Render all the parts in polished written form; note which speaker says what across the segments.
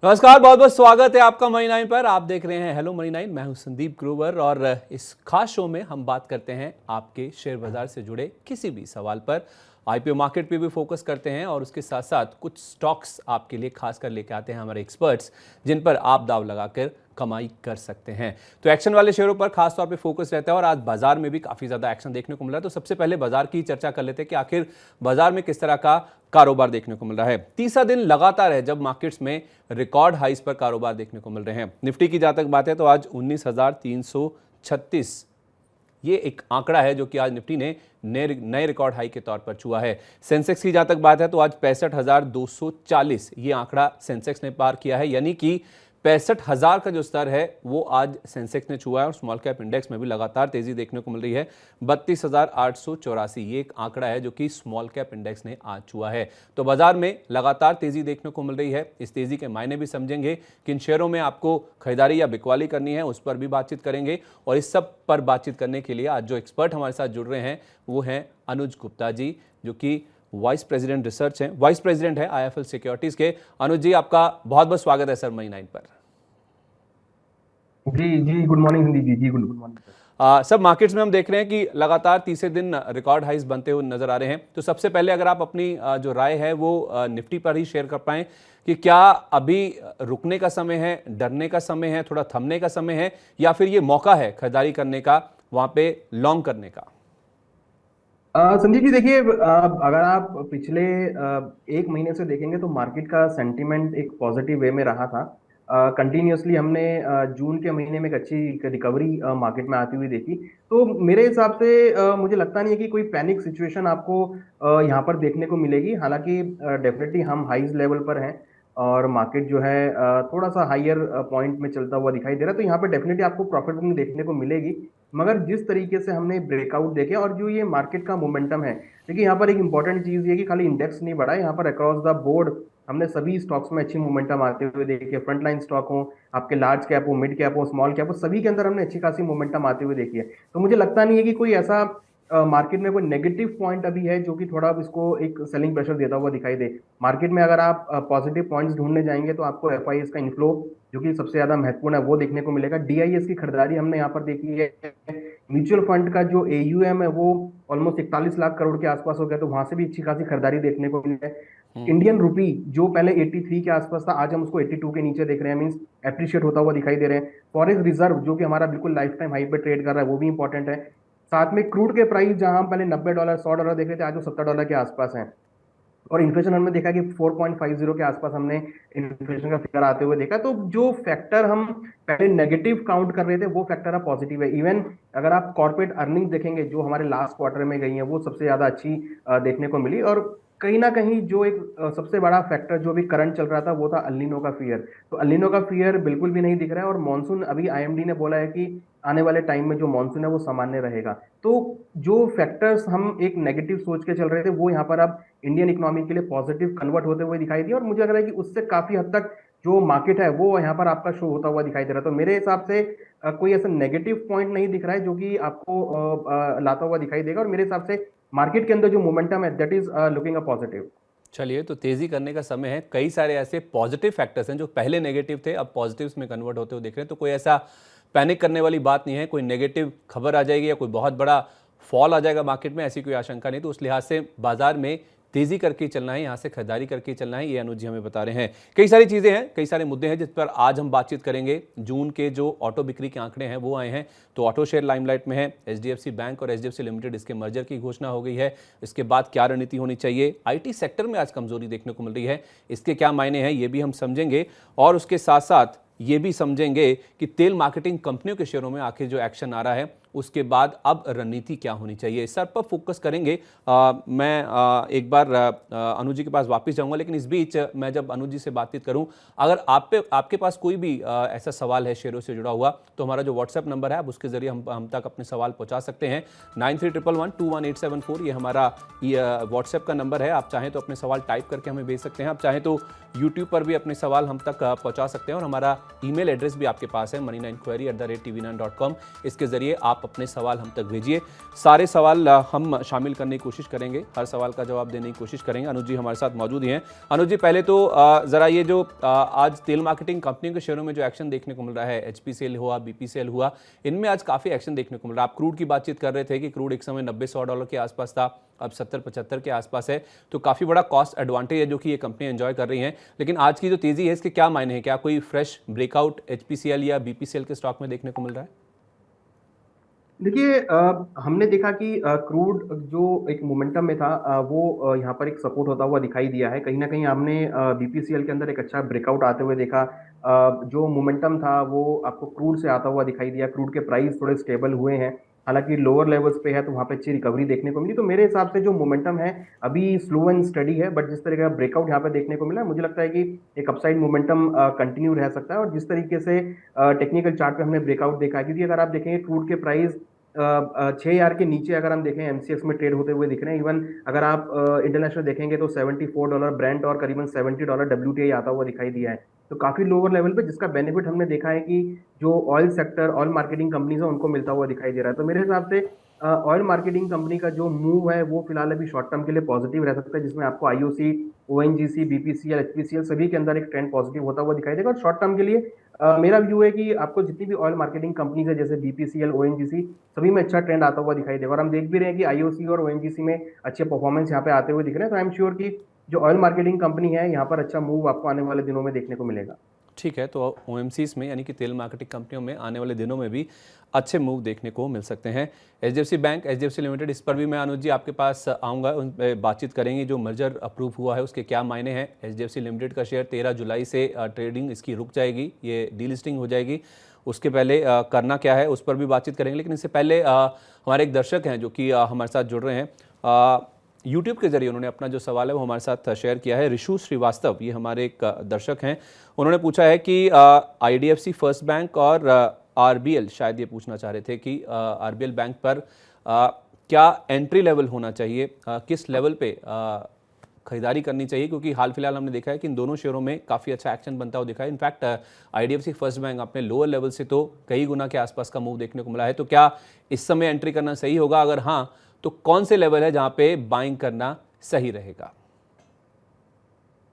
Speaker 1: नमस्कार, बहुत बहुत स्वागत है आपका मनी 9 पर। आप देख रहे हैं हेलो मनी 9। मैं हूं संदीप ग्रोवर और इस खास शो में हम बात करते हैं आपके शेयर बाजार से जुड़े किसी भी सवाल पर। आईपीओ मार्केट पे भी फोकस करते हैं और उसके साथ साथ कुछ स्टॉक्स आपके लिए खास कर लेके आते हैं हमारे एक्सपर्ट्स, जिन पर आप दाव लगाकर कमाई कर सकते हैं। तो एक्शन वाले शेयरों पर खास तौर पे फोकस रहता है और आज बाजार में भी काफी ज्यादा एक्शन देखने को मिला। तो सबसे पहले बाजार की चर्चा कर लेते हैं कि आखिर बाजार में किस तरह का कारोबार देखने को मिल रहा है। तीसरा दिन लगातार है जब मार्केट्स में रिकॉर्ड हाइस पर कारोबार देखने को मिल रहे हैं। निफ्टी की जहां तक बात है तो आज 19,336 ये एक आंकड़ा है जो कि आज निफ्टी ने नए रिकॉर्ड हाई के तौर पर छुआ है। सेंसेक्स की जहां तक बात है तो आज 65,240 ये आंकड़ा सेंसेक्स ने पार किया है, यानी कि 65,000 का जो स्तर है वो आज सेंसेक्स ने छुआ है। और स्मॉल कैप इंडेक्स में भी लगातार तेजी देखने को मिल रही है। 32,884 ये एक आंकड़ा है जो कि स्मॉल कैप इंडेक्स ने आज छुआ है। तो बाजार में लगातार तेजी देखने को मिल रही है। इस तेजी के मायने भी समझेंगे, किन शेयरों में आपको खरीदारी या बिकवाली करनी है उस पर भी बातचीत करेंगे। और इस सब पर बातचीत करने के लिए आज जो एक्सपर्ट हमारे साथ जुड़ रहे हैं वो हैं अनुज गुप्ता जी, जो कि वाइस प्रेसिडेंट रिसर्च हैं, वाइस प्रेसिडेंट है आईएफएल सिक्योरिटीज के। अनुज जी, आपका बहुत बहुत स्वागत है सर मनी 9 पर।
Speaker 2: जी जी, गुड मॉर्निंग हिंदी जी। जी गुड मॉर्निंग सर।
Speaker 1: सब मार्केट्स में हम देख रहे हैं कि लगातार तीसरे दिन रिकॉर्ड हाइस बनते हुए नजर आ रहे हैं। तो सबसे पहले अगर आप अपनी जो राय है वो निफ्टी पर ही शेयर कर पाएं कि क्या अभी रुकने का समय है, डरने का समय है, थोड़ा थमने का समय है, या फिर ये मौका है खरीदारी करने का, वहां पे लॉन्ग करने का।
Speaker 2: संदीप जी देखिए, अगर आप पिछले एक महीने से देखेंगे तो मार्केट का सेंटीमेंट एक पॉजिटिव वे में रहा था। कंटिन्यूअसली हमने जून के महीने में एक अच्छी रिकवरी मार्केट में आती हुई देखी। तो मेरे हिसाब से मुझे लगता नहीं है कि कोई पैनिक सिचुएशन आपको यहाँ पर देखने को मिलेगी। हालांकि डेफिनेटली हम हाईज लेवल पर हैं और मार्केट जो है थोड़ा सा हायर पॉइंट में चलता हुआ दिखाई दे रहा है। तो यहाँ पर डेफिनेटली आपको प्रॉफिट बुकिंग देखने को मिलेगी। मगर जिस तरीके से हमने ब्रेकआउट देखे और जो ये मार्केट का मोमेंटम है, देखिए यहाँ पर एक इंपॉर्टेंट चीज ये है कि खाली इंडेक्स नहीं बढ़ा है, यहाँ पर अक्रॉस द बोर्ड हमने सभी स्टॉक्स में अच्छी मोमेंटम आते हुए देखे। फ्रंटलाइन स्टॉक हो, आपके लार्ज कैप हो, मिड कैप हो, स्मॉल कैप हो, सभी के अंदर हमने अच्छी खासी मोमेंटम आते हुए देखी है। तो मुझे लगता नहीं है कि कोई ऐसा मार्केट में कोई नेगेटिव पॉइंट अभी है जो कि थोड़ा इसको एक सेलिंग प्रेशर देता हुआ दिखाई दे। मार्केट में अगर आप पॉजिटिव पॉइंट्स ढूंढने जाएंगे तो आपको एफआईएस का इनफ्लो जो कि सबसे ज्यादा महत्वपूर्ण है वो देखने को मिलेगा। डीआईएस की खरीदारी हमने यहाँ पर देखी है। म्यूचुअल फंड का जो एयूएम है वो ऑलमोस्ट 41 लाख करोड़ के आसपास हो गया, तो वहां से भी अच्छी खासी खरीदारी देखने को मिली है। इंडियन रुपी जो पहले 83 के आसपास था, आज हम उसको 82 के नीचे देख रहे हैं, मींस एप्रिशिएट होता हुआ दिखाई दे रहे हैं। फॉरेक्स रिजर्व जो कि हमारा बिल्कुल लाइफ टाइम हाई पे ट्रेड कर रहा है वो भी इंपॉर्टेंट है। साथ में क्रूड के प्राइस जहां हम पहले $90 $100 देख रहे थे, आज वो $70 के आसपास है। और इन्फ्लेशन हमने देखा कि 4.50 के आसपास हमने इन्फ्लेशन का फिगर आते हुए देखा। तो जो फैक्टर हम पहले नेगेटिव काउंट कर रहे थे वो फैक्टर अब पॉजिटिव है। इवन अगर आप कॉर्पोरेट अर्निंग देखेंगे जो हमारे लास्ट क्वार्टर में गई है वो सबसे ज्यादा अच्छी देखने को मिली। और कहीं ना कहीं जो एक सबसे बड़ा फैक्टर जो भी करंट चल रहा था वो था अल्नीनो का फियर। तो अल्नीनो का फियर बिल्कुल भी नहीं दिख रहा है। और मानसून अभी आईएमडी ने बोला है कि आने वाले टाइम में जो मानसून है वो सामान्य रहेगा। तो जो फैक्टर्स हम एक नेगेटिव सोच के चल रहे थे वो यहाँ पर अब इंडियन इकोनॉमी के लिए पॉजिटिव कन्वर्ट होते हुए दिखाई दिया। और मुझे लग रहा है कि उससे काफी हद तक जो मार्केट है वो यहाँ पर आपका शो होता हुआ दिखाई दे रहा है। तो मेरे हिसाब से कोई ऐसा नेगेटिव पॉइंट नहीं दिख रहा है जो कि आपको लाता हुआ दिखाई देगा। और मेरे हिसाब से मार्केट के अंदर जो मोमेंटम है that is looking a positive.
Speaker 1: चलिए, तो तेजी करने का समय है। कई सारे ऐसे पॉजिटिव फैक्टर्स हैं जो पहले नेगेटिव थे, अब पॉजिटिव्स में कन्वर्ट होते हुए दिख रहे हैं। तो कोई ऐसा पैनिक करने वाली बात नहीं है, कोई नेगेटिव खबर आ जाएगी या कोई बहुत बड़ा फॉल आ जाएगा मार्केट में, ऐसी कोई आशंका नहीं। तो उस लिहाज से बाजार में तेजी करके चलना है, यहाँ से खरीदारी करके चलना है, ये अनुज जी हमें बता रहे हैं। कई सारी चीज़ें हैं, कई सारे मुद्दे हैं जिस पर आज हम बातचीत करेंगे। जून के जो ऑटो बिक्री के आंकड़े हैं वो आए हैं, तो ऑटो शेयर लाइमलाइट में है। एचडीएफसी बैंक और एचडीएफसी लिमिटेड इसके मर्जर की घोषणा हो गई है। इसके बाद क्या रणनीति होनी चाहिए। आईटी सेक्टर में आज कमजोरी देखने को मिल रही है, इसके क्या मायने हैं ये भी हम समझेंगे। और उसके साथ साथ ये भी समझेंगे कि तेल मार्केटिंग कंपनियों के शेयरों में आखिर जो एक्शन आ रहा है उसके बाद अब रणनीति क्या होनी चाहिए, इस पर फोकस करेंगे। मैं एक बार अनुज जी के पास वापस जाऊंगा, लेकिन इस बीच मैं जब अनुज जी से बातचीत करूं, अगर आपके पास कोई भी ऐसा सवाल है शेयरों से जुड़ा हुआ, तो हमारा जो व्हाट्सएप नंबर है आप उसके जरिए हम तक अपने सवाल पहुंचा सकते हैं। 9311121874 ये हमारा व्हाट्सएप का नंबर है। आप चाहें तो अपने सवाल टाइप करके हमें भेज सकते हैं, आप चाहें तो यूट्यूब पर भी अपने सवाल हम तक पहुंचा सकते हैं। और हमारा ईमेल एड्रेस भी आपके पास है moneynainquiry@tv9.com। इसके जरिए आप अपने सवाल हम तक भेजिए। सारे सवाल हम शामिल करने की कोशिश करेंगे, हर सवाल का जवाब देने की कोशिश करेंगे। अनुज जी हमारे साथ मौजूद ही हैं। अनुज जी, पहले तो ज़रा ये जो आज तेल मार्केटिंग कंपनियों के शेयरों में जो एक्शन देखने को मिल रहा है, HPCL हुआ, BPCL हुआ, इनमें आज काफ़ी एक्शन देखने को मिल रहा है। आप क्रूड की बातचीत कर रहे थे कि क्रूड एक समय $90-100 के आसपास था, अब 70-75 के आसपास है, तो काफ़ी बड़ा कॉस्ट एडवांटेज है जो कि ये कंपनी एंजॉय कर रही हैं। लेकिन आज की जो तेज़ी है इसके क्या मायने हैं? क्या कोई फ्रेश ब्रेकआउट HPCL या BPCL के स्टॉक में देखने को मिल रहा है?
Speaker 2: देखिए, हमने देखा कि क्रूड जो एक मोमेंटम में था, वो यहाँ पर एक सपोर्ट होता हुआ दिखाई दिया है। कहीं ना कहीं हमने बीपीसीएल के अंदर एक अच्छा ब्रेकआउट आते हुए देखा। जो मोमेंटम था वो आपको क्रूड से आता हुआ दिखाई दिया। क्रूड के प्राइस थोड़े स्टेबल हुए हैं, हालांकि लोअर लेवल्स पे है, तो वहाँ पे अच्छी रिकवरी देखने को मिली। तो मेरे हिसाब से जो मोमेंटम है अभी स्लो एंड स्टडी है, बट जिस तरह का ब्रेकआउट यहाँ पे देखने को मिला है, मुझे लगता है कि एक अपसाइड मोमेंटम कंटिन्यू रह सकता है। और जिस तरीके से टेक्निकल चार्ट पे हमने ब्रेकआउट देखा है, क्योंकि अगर आप देखेंगे क्रूड के प्राइस 6 यार के नीचे अगर हम देखें एमसीएक्स में ट्रेड होते हुए दिख रहे हैं। इवन अगर आप इंटरनेशनल देखेंगे तो $74 ब्रेंट और करीबन $70 WTI आता हुआ दिखाई दिया है। तो काफी लोअर लेवल पे, जिसका बेनिफिट हमने देखा है कि जो oil sector, oil marketing companies है, उनको मिलता हुआ दिखाई दे रहा है। तो मेरे हिसाब से ऑयल मार्केटिंग कंपनी का जो मूव है वो फिलहाल अभी शॉर्ट टर्म के लिए पॉजिटिव रह सकता है, जिसमें आपको आईओसी, ओएनजीसी, बीपीसीएल, एचपीसीएल सभी के अंदर एक ट्रेंड पॉजिटिव होता हुआ दिखाई देगा। और शॉर्ट टर्म के लिए मेरा व्यू है कि आपको जितनी भी ऑयल मार्केटिंग कंपनीज है जैसे बीपीसीएल, ओएनजीसी, सभी में अच्छा ट्रेंड आता हुआ दिखाई देगा। और हम देख भी रहे हैं कि आईओसी और ओएनजीसी में अच्छे परफॉर्मेंस यहाँ पे आते हुए दिख रहे हैं। तो आई एम श्योर कि जो ऑयल मार्केटिंग कंपनी है यहाँ पर अच्छा मूव आपको आने वाले दिनों में देखने को मिलेगा।
Speaker 1: ठीक है, तो OMCs में यानी कि तेल मार्केटिंग कंपनियों में आने वाले दिनों में भी अच्छे मूव देखने को मिल सकते हैं। HDFC बैंक, HDFC लिमिटेड, इस पर भी मैं अनुज जी आपके पास आऊँगा, उन पे बातचीत करेंगे। जो मर्जर अप्रूव हुआ है उसके क्या मायने हैं? HDFC लिमिटेड का शेयर 13 जुलाई से ट्रेडिंग इसकी रुक जाएगी, ये डीलिस्टिंग हो जाएगी। उसके पहले करना क्या है उस पर भी बातचीत करेंगे। लेकिन इससे पहले हमारे एक दर्शक हैं जो कि हमारे साथ जुड़ रहे हैं यूट्यूब के जरिए। उन्होंने अपना जो सवाल है वो हमारे साथ शेयर किया है। ऋषु श्रीवास्तव, ये हमारे एक दर्शक हैं। उन्होंने पूछा है कि IDFC फर्स्ट बैंक और RBL, शायद ये पूछना चाह रहे थे कि RBL बैंक पर क्या एंट्री लेवल होना चाहिए, किस लेवल पे खरीदारी करनी चाहिए, क्योंकि हाल फिलहाल हमने देखा है कि इन दोनों शेयरों में काफ़ी अच्छा एक्शन बनता हुआ दिखा है। इनफैक्ट IDFC फर्स्ट बैंक अपने लोअर लेवल से तो कई गुना के आसपास का मूव देखने को मिला है। तो क्या इस समय एंट्री करना सही होगा? अगर हाँ, तो कौन से लेवल है जहां पे बाइंग करना सही रहेगा?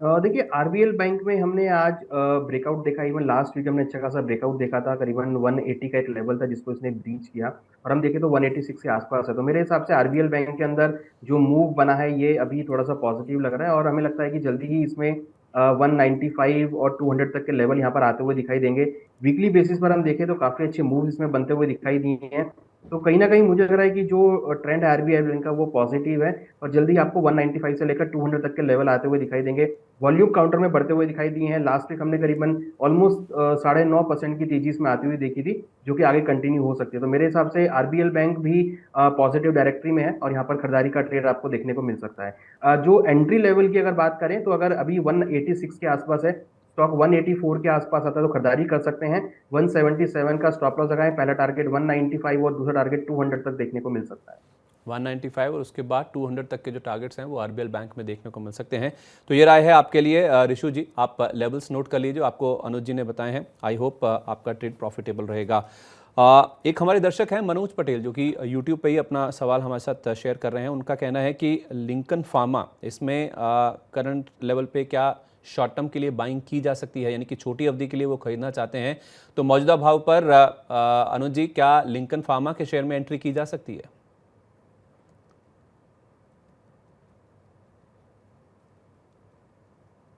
Speaker 2: देखिए, आरबीएल बैंक में हमने आज ब्रेकआउट देखा। इवन लास्ट वीक हमने अच्छा खासा ब्रेकआउट देखा था। करीबन 180 का एक लेवल था जिसको इसने ब्रीच किया, और हम देखें तो 186 के आसपास है। तो मेरे हिसाब से आरबीएल बैंक के अंदर जो मूव बना है ये अभी थोड़ा सा पॉजिटिव लग रहा है, और हमें लगता है कि जल्दी ही इसमें 195 और 200 तक के लेवल यहाँ पर आते हुए दिखाई देंगे। वीकली बेसिस पर हम देखें तो काफी अच्छे मूव इसमें बनते हुए दिखाई दिए हैं। तो कहीं ना कहीं मुझे लग रहा है कि जो ट्रेंड है आरबीआई बैंक का वो पॉजिटिव है, और जल्दी आपको 195 से लेकर 200 तक के लेवल आते हुए दिखाई देंगे। वॉल्यूम काउंटर में बढ़ते हुए दिखाई दिए हैं। लास्ट वीक हमने करीबन ऑलमोस्ट 9.5% की तेजी इसमें आती हुई देखी थी, जो कि आगे कंटिन्यू हो सकती है। तो मेरे हिसाब से आरबीएल बैंक भी पॉजिटिव डायरेक्टरी में है, और यहाँ पर खरीदारी का ट्रेड आपको देखने को मिल सकता है। जो एंट्री लेवल की अगर बात करें तो अगर अभी 186 के आसपास है, स्टॉक 184 के आसपास आता है तो खरीदारी कर सकते हैं। 177 का स्टॉप लॉस लगाएं, पहला टारगेट 195 और दूसरा टारगेट 200 तक देखने को मिल सकता है।
Speaker 1: 195 और उसके बाद 200 तक के जो टारगेट्स हैं वो आरबीएल बैंक में देखने को मिल सकते हैं। तो ये राय है आपके लिए ऋषु जी, आप लेवल्स नोट कर लीजिए जो आपको अनुज जी ने बताए हैं। आई होप आपका ट्रेड प्रॉफिटेबल रहेगा। एक हमारे दर्शक हैं मनोज पटेल, जो कि यूट्यूब पे ही अपना सवाल हमारे साथ शेयर कर रहे हैं। उनका कहना है कि लिंकन फार्मा, इसमें करंट लेवल पे क्या शॉर्ट टर्म के लिए बाइंग की जा सकती है, यानी कि छोटी अवधि के लिए वो खरीदना चाहते हैं, तो मौजूदा भाव पर अनुज जी क्या लिंकन फार्मा के शेयर में एंट्री की जा सकती है?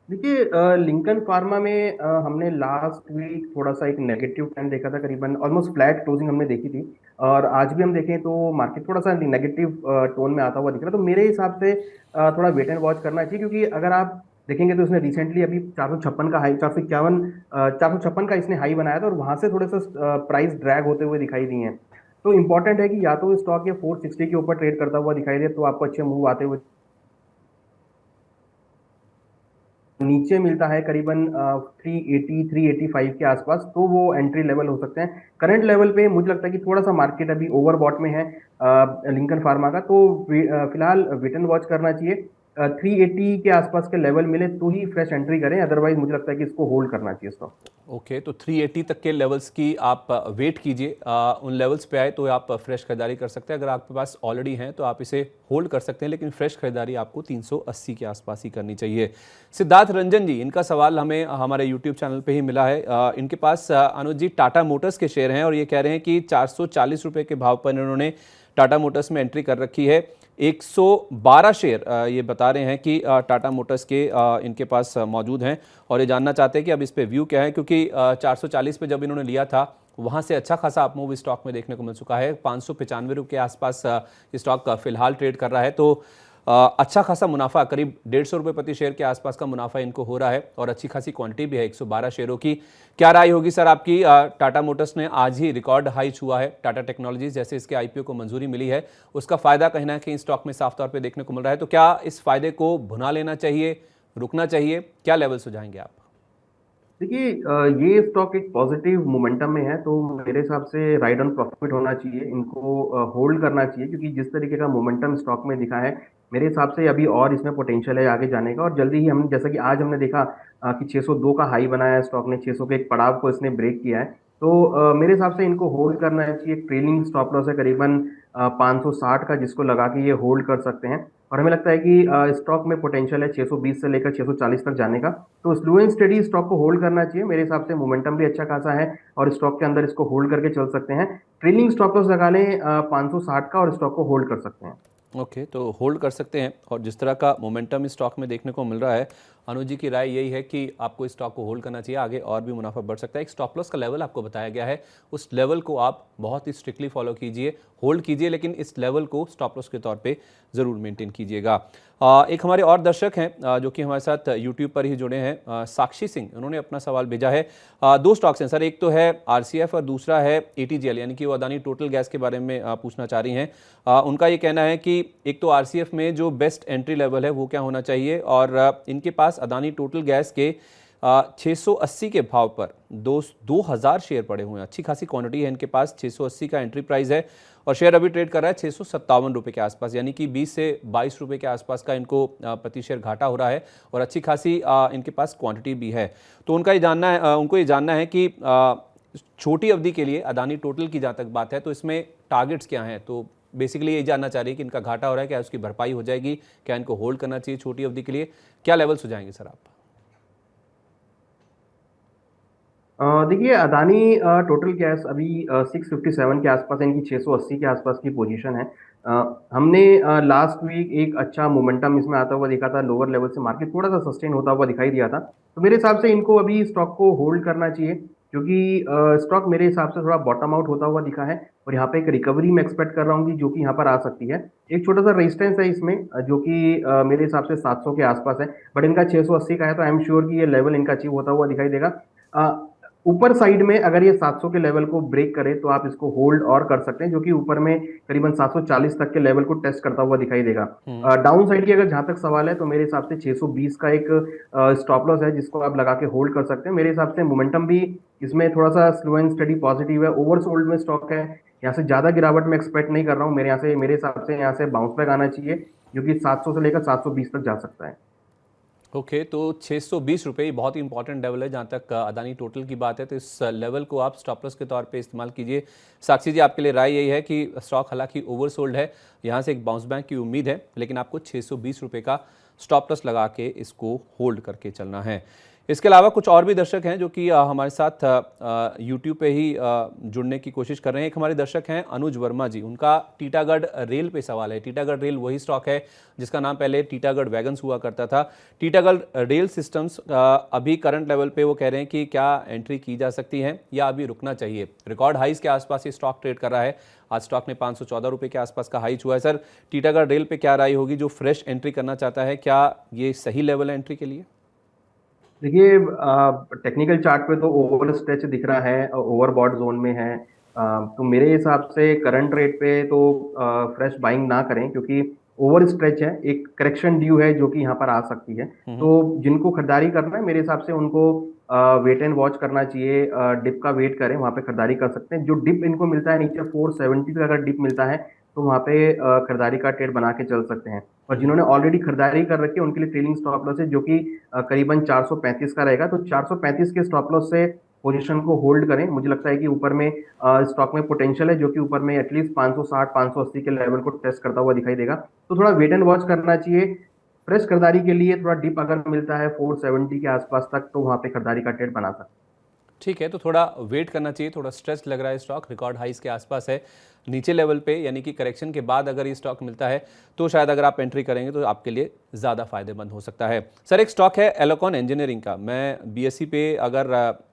Speaker 2: देखिए, लिंकन फार्मा में हमने लास्ट वीक थोड़ा सा एक नेगेटिव ट्रेंड देखा था। करीबन ऑलमोस्ट फ्लैट क्लोजिंग हमने देखी थी, और आज भी हम देखें तो मार्केट थोड़ा सा नेगेटिव टोन में आता हुआ दिख रहा है। तो मेरे हिसाब से थोड़ा वेट एंड वॉच करना चाहिए, क्योंकि अगर आप देखेंगे तो उसने रिसेंटली अभी 456 का हाई, 451, 456 का इसने हाई बनाया था, और वहां से थोड़े सा प्राइस ड्रैग होते हुए दिखाई दिए हैं। तो इंपॉर्टेंट है कि या तो स्टॉक ये 460 के ऊपर ट्रेड करता हुआ दिखाई दे तो आपको अच्छे मूव आते हुए, नीचे मिलता है करीबन 380, 385 के आसपास, तो वो एंट्री लेवल हो सकते हैं। करंट लेवल पे मुझे लगता है कि थोड़ा सा मार्केट अभी ओवरबॉट में है लिंकन फार्मा का, तो फिलहाल वेट एंड वॉच करना चाहिए। 380 के आसपास के लेवल मिले तो ही फ्रेश एंट्री करें, अदरवाइज मुझे लगता है कि इसको होल्ड करना चाहिए स्टॉक को।
Speaker 1: ओके, तो 380 तक के लेवल्स की आप वेट कीजिए, उन लेवल्स पे आए तो आप फ्रेश खरीदारी कर सकते हैं। अगर आपके पास ऑलरेडी हैं तो आप इसे होल्ड कर सकते हैं, लेकिन फ्रेश खरीदारी आपको 380 के आसपास ही करनी चाहिए। सिद्धार्थ रंजन जी, इनका सवाल हमें हमारे यूट्यूब चैनल पे ही मिला है। इनके पास अनुज जी टाटा मोटर्स के शेयर हैं और ये कह रहे हैं कि 440 रुपये के भाव पर इन्होंने टाटा मोटर्स में एंट्री कर रखी है। 112 शेयर ये बता रहे हैं कि टाटा मोटर्स के इनके पास मौजूद हैं और ये जानना चाहते हैं कि अब इस पे व्यू क्या है, क्योंकि 440 पे जब इन्होंने लिया था वहाँ से अच्छा खासा अपमूव स्टॉक में देखने को मिल चुका है। 595 रुपये के आसपास स्टॉक फिलहाल ट्रेड कर रहा है, तो अच्छा खासा मुनाफा, करीब 150 रुपये प्रति शेयर के आसपास का मुनाफा इनको हो रहा है और अच्छी खासी क्वांटिटी भी है 112 शेयरों की। क्या राय होगी सर आपकी? टाटा मोटर्स ने आज ही रिकॉर्ड हाई छुआ है। टाटा टेक्नोलॉजीज जैसे इसके आईपीओ को मंजूरी मिली है, उसका फायदा कहीं ना कहीं स्टॉक में साफ तौर पर देखने को मिल रहा है। तो क्या इस फायदे को भुना लेना चाहिए, रुकना चाहिए? क्या लेवल सुझाएंगे आप?
Speaker 2: देखिए, ये स्टॉक एक पॉजिटिव मोमेंटम में है, तो मेरे हिसाब से राइड ऑन प्रॉफिट होना चाहिए, इनको होल्ड करना चाहिए, क्योंकि जिस तरीके का मोमेंटम स्टॉक में दिखा है मेरे हिसाब से अभी और इसमें पोटेंशियल है आगे जाने का। और जल्दी ही हम, जैसा कि आज हमने देखा कि 602 का हाई बनाया है स्टॉक ने, 600 के एक पड़ाव को इसने ब्रेक किया है, तो मेरे हिसाब से इनको होल्ड करना चाहिए। ट्रेलिंग स्टॉप लॉस है करीबन 560 का, जिसको लगा के ये होल्ड कर सकते हैं। और हमें लगता है कि स्टॉक में पोटेंशियल है 620 से लेकर 640 तक जाने का, तो स्लो एंड स्टेडी स्टॉक को होल्ड करना चाहिए। मेरे हिसाब से मोमेंटम भी अच्छा खासा है और स्टॉक के अंदर इसको होल्ड करके चल सकते हैं। ट्रेलिंग स्टॉप लॉस लगा लें 560 का और स्टॉक को होल्ड कर सकते हैं।
Speaker 1: ओके, तो होल्ड कर सकते हैं। और जिस तरह का मोमेंटम इस स्टॉक में देखने को मिल रहा है, अनुज जी की राय यही है कि आपको इस स्टॉक को होल्ड करना चाहिए, आगे और भी मुनाफा बढ़ सकता है। एक स्टॉप लॉस का लेवल आपको बताया गया है, उस लेवल को आप बहुत ही स्ट्रिक्टली फॉलो कीजिए, होल्ड कीजिए, लेकिन इस लेवल को स्टॉप लॉस के तौर पे ज़रूर मेंटेन कीजिएगा। एक हमारे और दर्शक हैं जो कि हमारे साथ यूट्यूब पर ही जुड़े हैं, साक्षी सिंह, उन्होंने अपना सवाल भेजा है। दो स्टॉक्स हैं सर, एक तो है आरसीएफ और दूसरा है एटीजीएल, यानी कि वो अदानी टोटल गैस के बारे में पूछना चाह रही हैं। उनका ये कहना है कि एक तो आरसीएफ में जो बेस्ट एंट्री लेवल है वो क्या होना चाहिए, और इनके पास अदानी टोटल गैस के 680 के भाव पर 2000 शेयर पड़े हुए हैं। अच्छी खासी क्वांटिटी है इनके पास, 680 का एंट्री प्राइस है और शेयर अभी ट्रेड कर रहा है 657 रुपये के आसपास, यानी कि 20 से 22 रुपये के आसपास का इनको प्रति शेयर घाटा हो रहा है और अच्छी खासी इनके पास क्वांटिटी भी है। तो उनका ये जानना है, उनको ये जानना है कि छोटी अवधि के लिए अदानी टोटल की जहाँ तक बात है तो इसमें टारगेट्स क्या हैं। तो बेसिकली यही जानना चाह रही है कि इनका घाटा हो रहा है, क्या उसकी भरपाई हो जाएगी, क्या इनको होल्ड करना चाहिए छोटी अवधि के लिए, क्या लेवल सुझाएंगे सर आप?
Speaker 2: देखिए, अदानी टोटल गैस अभी 657 के आसपास है, इनकी 680 के आसपास की पोजीशन है। हमने लास्ट वीक एक अच्छा मोमेंटम इसमें आता हुआ देखा था, लोअर लेवल से मार्केट थोड़ा सा सस्टेन होता हुआ दिखाई दिया था। तो मेरे हिसाब से इनको अभी स्टॉक को होल्ड करना चाहिए, क्योंकि स्टॉक मेरे हिसाब से थोड़ा बॉटम आउट होता हुआ दिखा है और यहाँ पे एक रिकवरी मैं एक्सपेक्ट कर रहा हूँ कि जो कि यहाँ पर आ सकती है। एक छोटा सा रेजिस्टेंस है इसमें जो कि मेरे हिसाब से 700 के आसपास है, बट इनका 680 का है, तो आई एम श्योर कि ये लेवल इनका अचीव होता हुआ दिखाई देगा। ऊपर साइड में अगर ये 700 के लेवल को ब्रेक करे तो आप इसको होल्ड और कर सकते हैं, जो कि ऊपर में करीबन 740 तक के लेवल को टेस्ट करता हुआ दिखाई देगा। डाउन साइड की अगर जहां तक सवाल है तो मेरे हिसाब से 620 का एक स्टॉप लॉस है, जिसको आप लगा के होल्ड कर सकते हैं। मेरे हिसाब से मोमेंटम भी इसमें थोड़ा सा स्लो एंड स्टडी पॉजिटिव है, ओवरसोल्ड में स्टॉक है, यहाँ से ज्यादा गिरावट में एक्सपेक्ट नहीं कर रहा हूँ। मेरे हिसाब से यहाँ से बाउंस बैक आना चाहिए, जो कि 700 से लेकर 720 तक जा सकता है।
Speaker 1: ओके, तो 620 रुपये बहुत ही इंपॉर्टेंट लेवल है जहाँ तक अदानी टोटल की बात है, तो इस लेवल को आप स्टॉप लॉस के तौर पे इस्तेमाल कीजिए। साक्षी जी, आपके लिए राय यही है कि स्टॉक हालांकि ओवरसोल्ड है, यहाँ से एक बाउंस बैक की उम्मीद है, लेकिन आपको 620 रुपये का स्टॉप लॉस लगा के इसको होल्ड करके चलना है। इसके अलावा कुछ और भी दर्शक हैं जो कि हमारे साथ यूट्यूब पे ही जुड़ने की कोशिश कर रहे हैं। एक हमारे दर्शक हैं अनुज वर्मा जी, उनका टीटागढ़ रेल पे सवाल है। टीटागढ़ रेल वही स्टॉक है जिसका नाम पहले टीटागढ़ वैगन्स हुआ करता था। टीटागढ़ रेल सिस्टम्स अभी करंट लेवल पे वो कह रहे हैं कि क्या एंट्री की जा सकती है या अभी रुकना चाहिए। रिकॉर्ड हाइस के आसपास ये स्टॉक ट्रेड कर रहा है, आज स्टॉक ने 514 रुपये के आसपास का हाई छुआ है। सर, टीटागढ़ रेल पे क्या राय होगी? जो फ्रेश एंट्री करना चाहता है, क्या ये सही लेवल है एंट्री के लिए?
Speaker 2: देखिए, टेक्निकल चार्ट पे तो ओवर स्ट्रेच दिख रहा है, ओवरबॉट जोन में है। तो मेरे हिसाब से करंट रेट पे तो फ्रेश बाइंग ना करें, क्योंकि ओवर स्ट्रेच है, एक करेक्शन ड्यू है जो कि यहाँ पर आ सकती है। तो जिनको खरीदारी करना है मेरे हिसाब से उनको वेट एंड वॉच करना चाहिए, डिप का वेट करें, वहां पे खरीदारी कर सकते हैं। जो डिप इनको मिलता है नीचे 470 का अगर डिप मिलता है तो वहाँ पे खरीदारी का ट्रेड बना के चल सकते हैं। और जिन्होंने ऑलरेडी खरीदारी कर रखी है उनके लिए ट्रेलिंग स्टॉप लॉस है जो कि करीबन 435 का रहेगा। तो 435 के स्टॉप लॉस से पोजीशन को होल्ड करें। मुझे लगता है कि ऊपर में स्टॉक में पोटेंशियल है, जो कि ऊपर में एटलीस्ट 560 580 के लेवल को टेस्ट करता हुआ दिखाई देगा। तो थोड़ा वेट एंड वॉच करना चाहिए। फ्रेश खरीदारी के लिए थोड़ा डिप अगर मिलता है 470 के आसपास तक, तो वहां पे खरीदारी का ट्रेड बना सकते हैं।
Speaker 1: ठीक है, तो थोड़ा वेट करना चाहिए, थोड़ा स्ट्रेस लग रहा है, स्टॉक रिकॉर्ड हाइस के आसपास है, नीचे लेवल पे, यानी कि करेक्शन के बाद अगर ये स्टॉक मिलता है तो शायद अगर आप एंट्री करेंगे तो आपके लिए ज़्यादा फायदेमंद हो सकता है। सर, एक स्टॉक है एलोकॉन इंजीनियरिंग का। मैं बीएसई पे अगर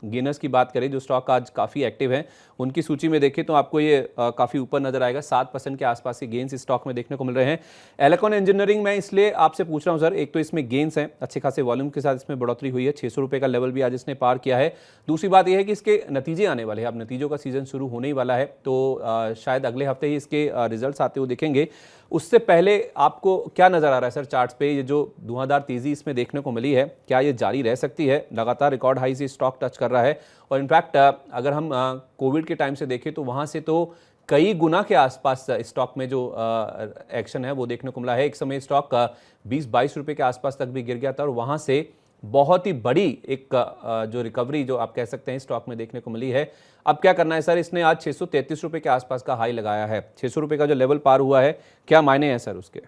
Speaker 1: गेनर्स की बात करें, जो स्टॉक आज काफ़ी एक्टिव हैं, उनकी सूची में देखें तो आपको ये काफ़ी ऊपर नजर आएगा। 7% के आसपास के गेंस इस स्टॉक में देखने को मिल रहे हैं। एलोकॉन इंजीनियरिंग मैं इसलिए आपसे पूछ रहा हूँ सर, एक तो इसमें गेंस हैं, अच्छे खासे वॉल्यूम के साथ इसमें बढ़ोतरी हुई है, 600 रुपये का लेवल भी आज इसने पार किया है। दूसरी बात यह है कि इसके नतीजे आने वाले हैं, अब नतीजों का सीजन शुरू होने ही वाला है, तो शायद अगले हफ्ते ही इसके रिजल्ट्स आते हुए दिखेंगे। उससे पहले आपको क्या नजर आ रहा है सर चार्ट्स पे? ये जो धुआंधार तेजी इसमें देखने को मिली है, क्या ये जारी रह सकती है? लगातार रिकॉर्ड हाई से स्टॉक टच कर रहा है, और इनफैक्ट अगर हम कोविड के टाइम से देखें तो वहां से तो कई गुना के आसपास स्टॉक में जो एक्शन है वो देखने को मिला है। एक समय स्टॉक 20-22 रुपए के आसपास तक भी गिर गया था, और वहां से बहुत ही बड़ी एक जो रिकवरी जो आप कह सकते हैं स्टॉक में देखने को मिली है। अब क्या करना है सर? इसने आज 633 रुपए के आसपास का हाई लगाया है, 600 रुपए का जो लेवल पार हुआ है, क्या मायने हैं सर उसके?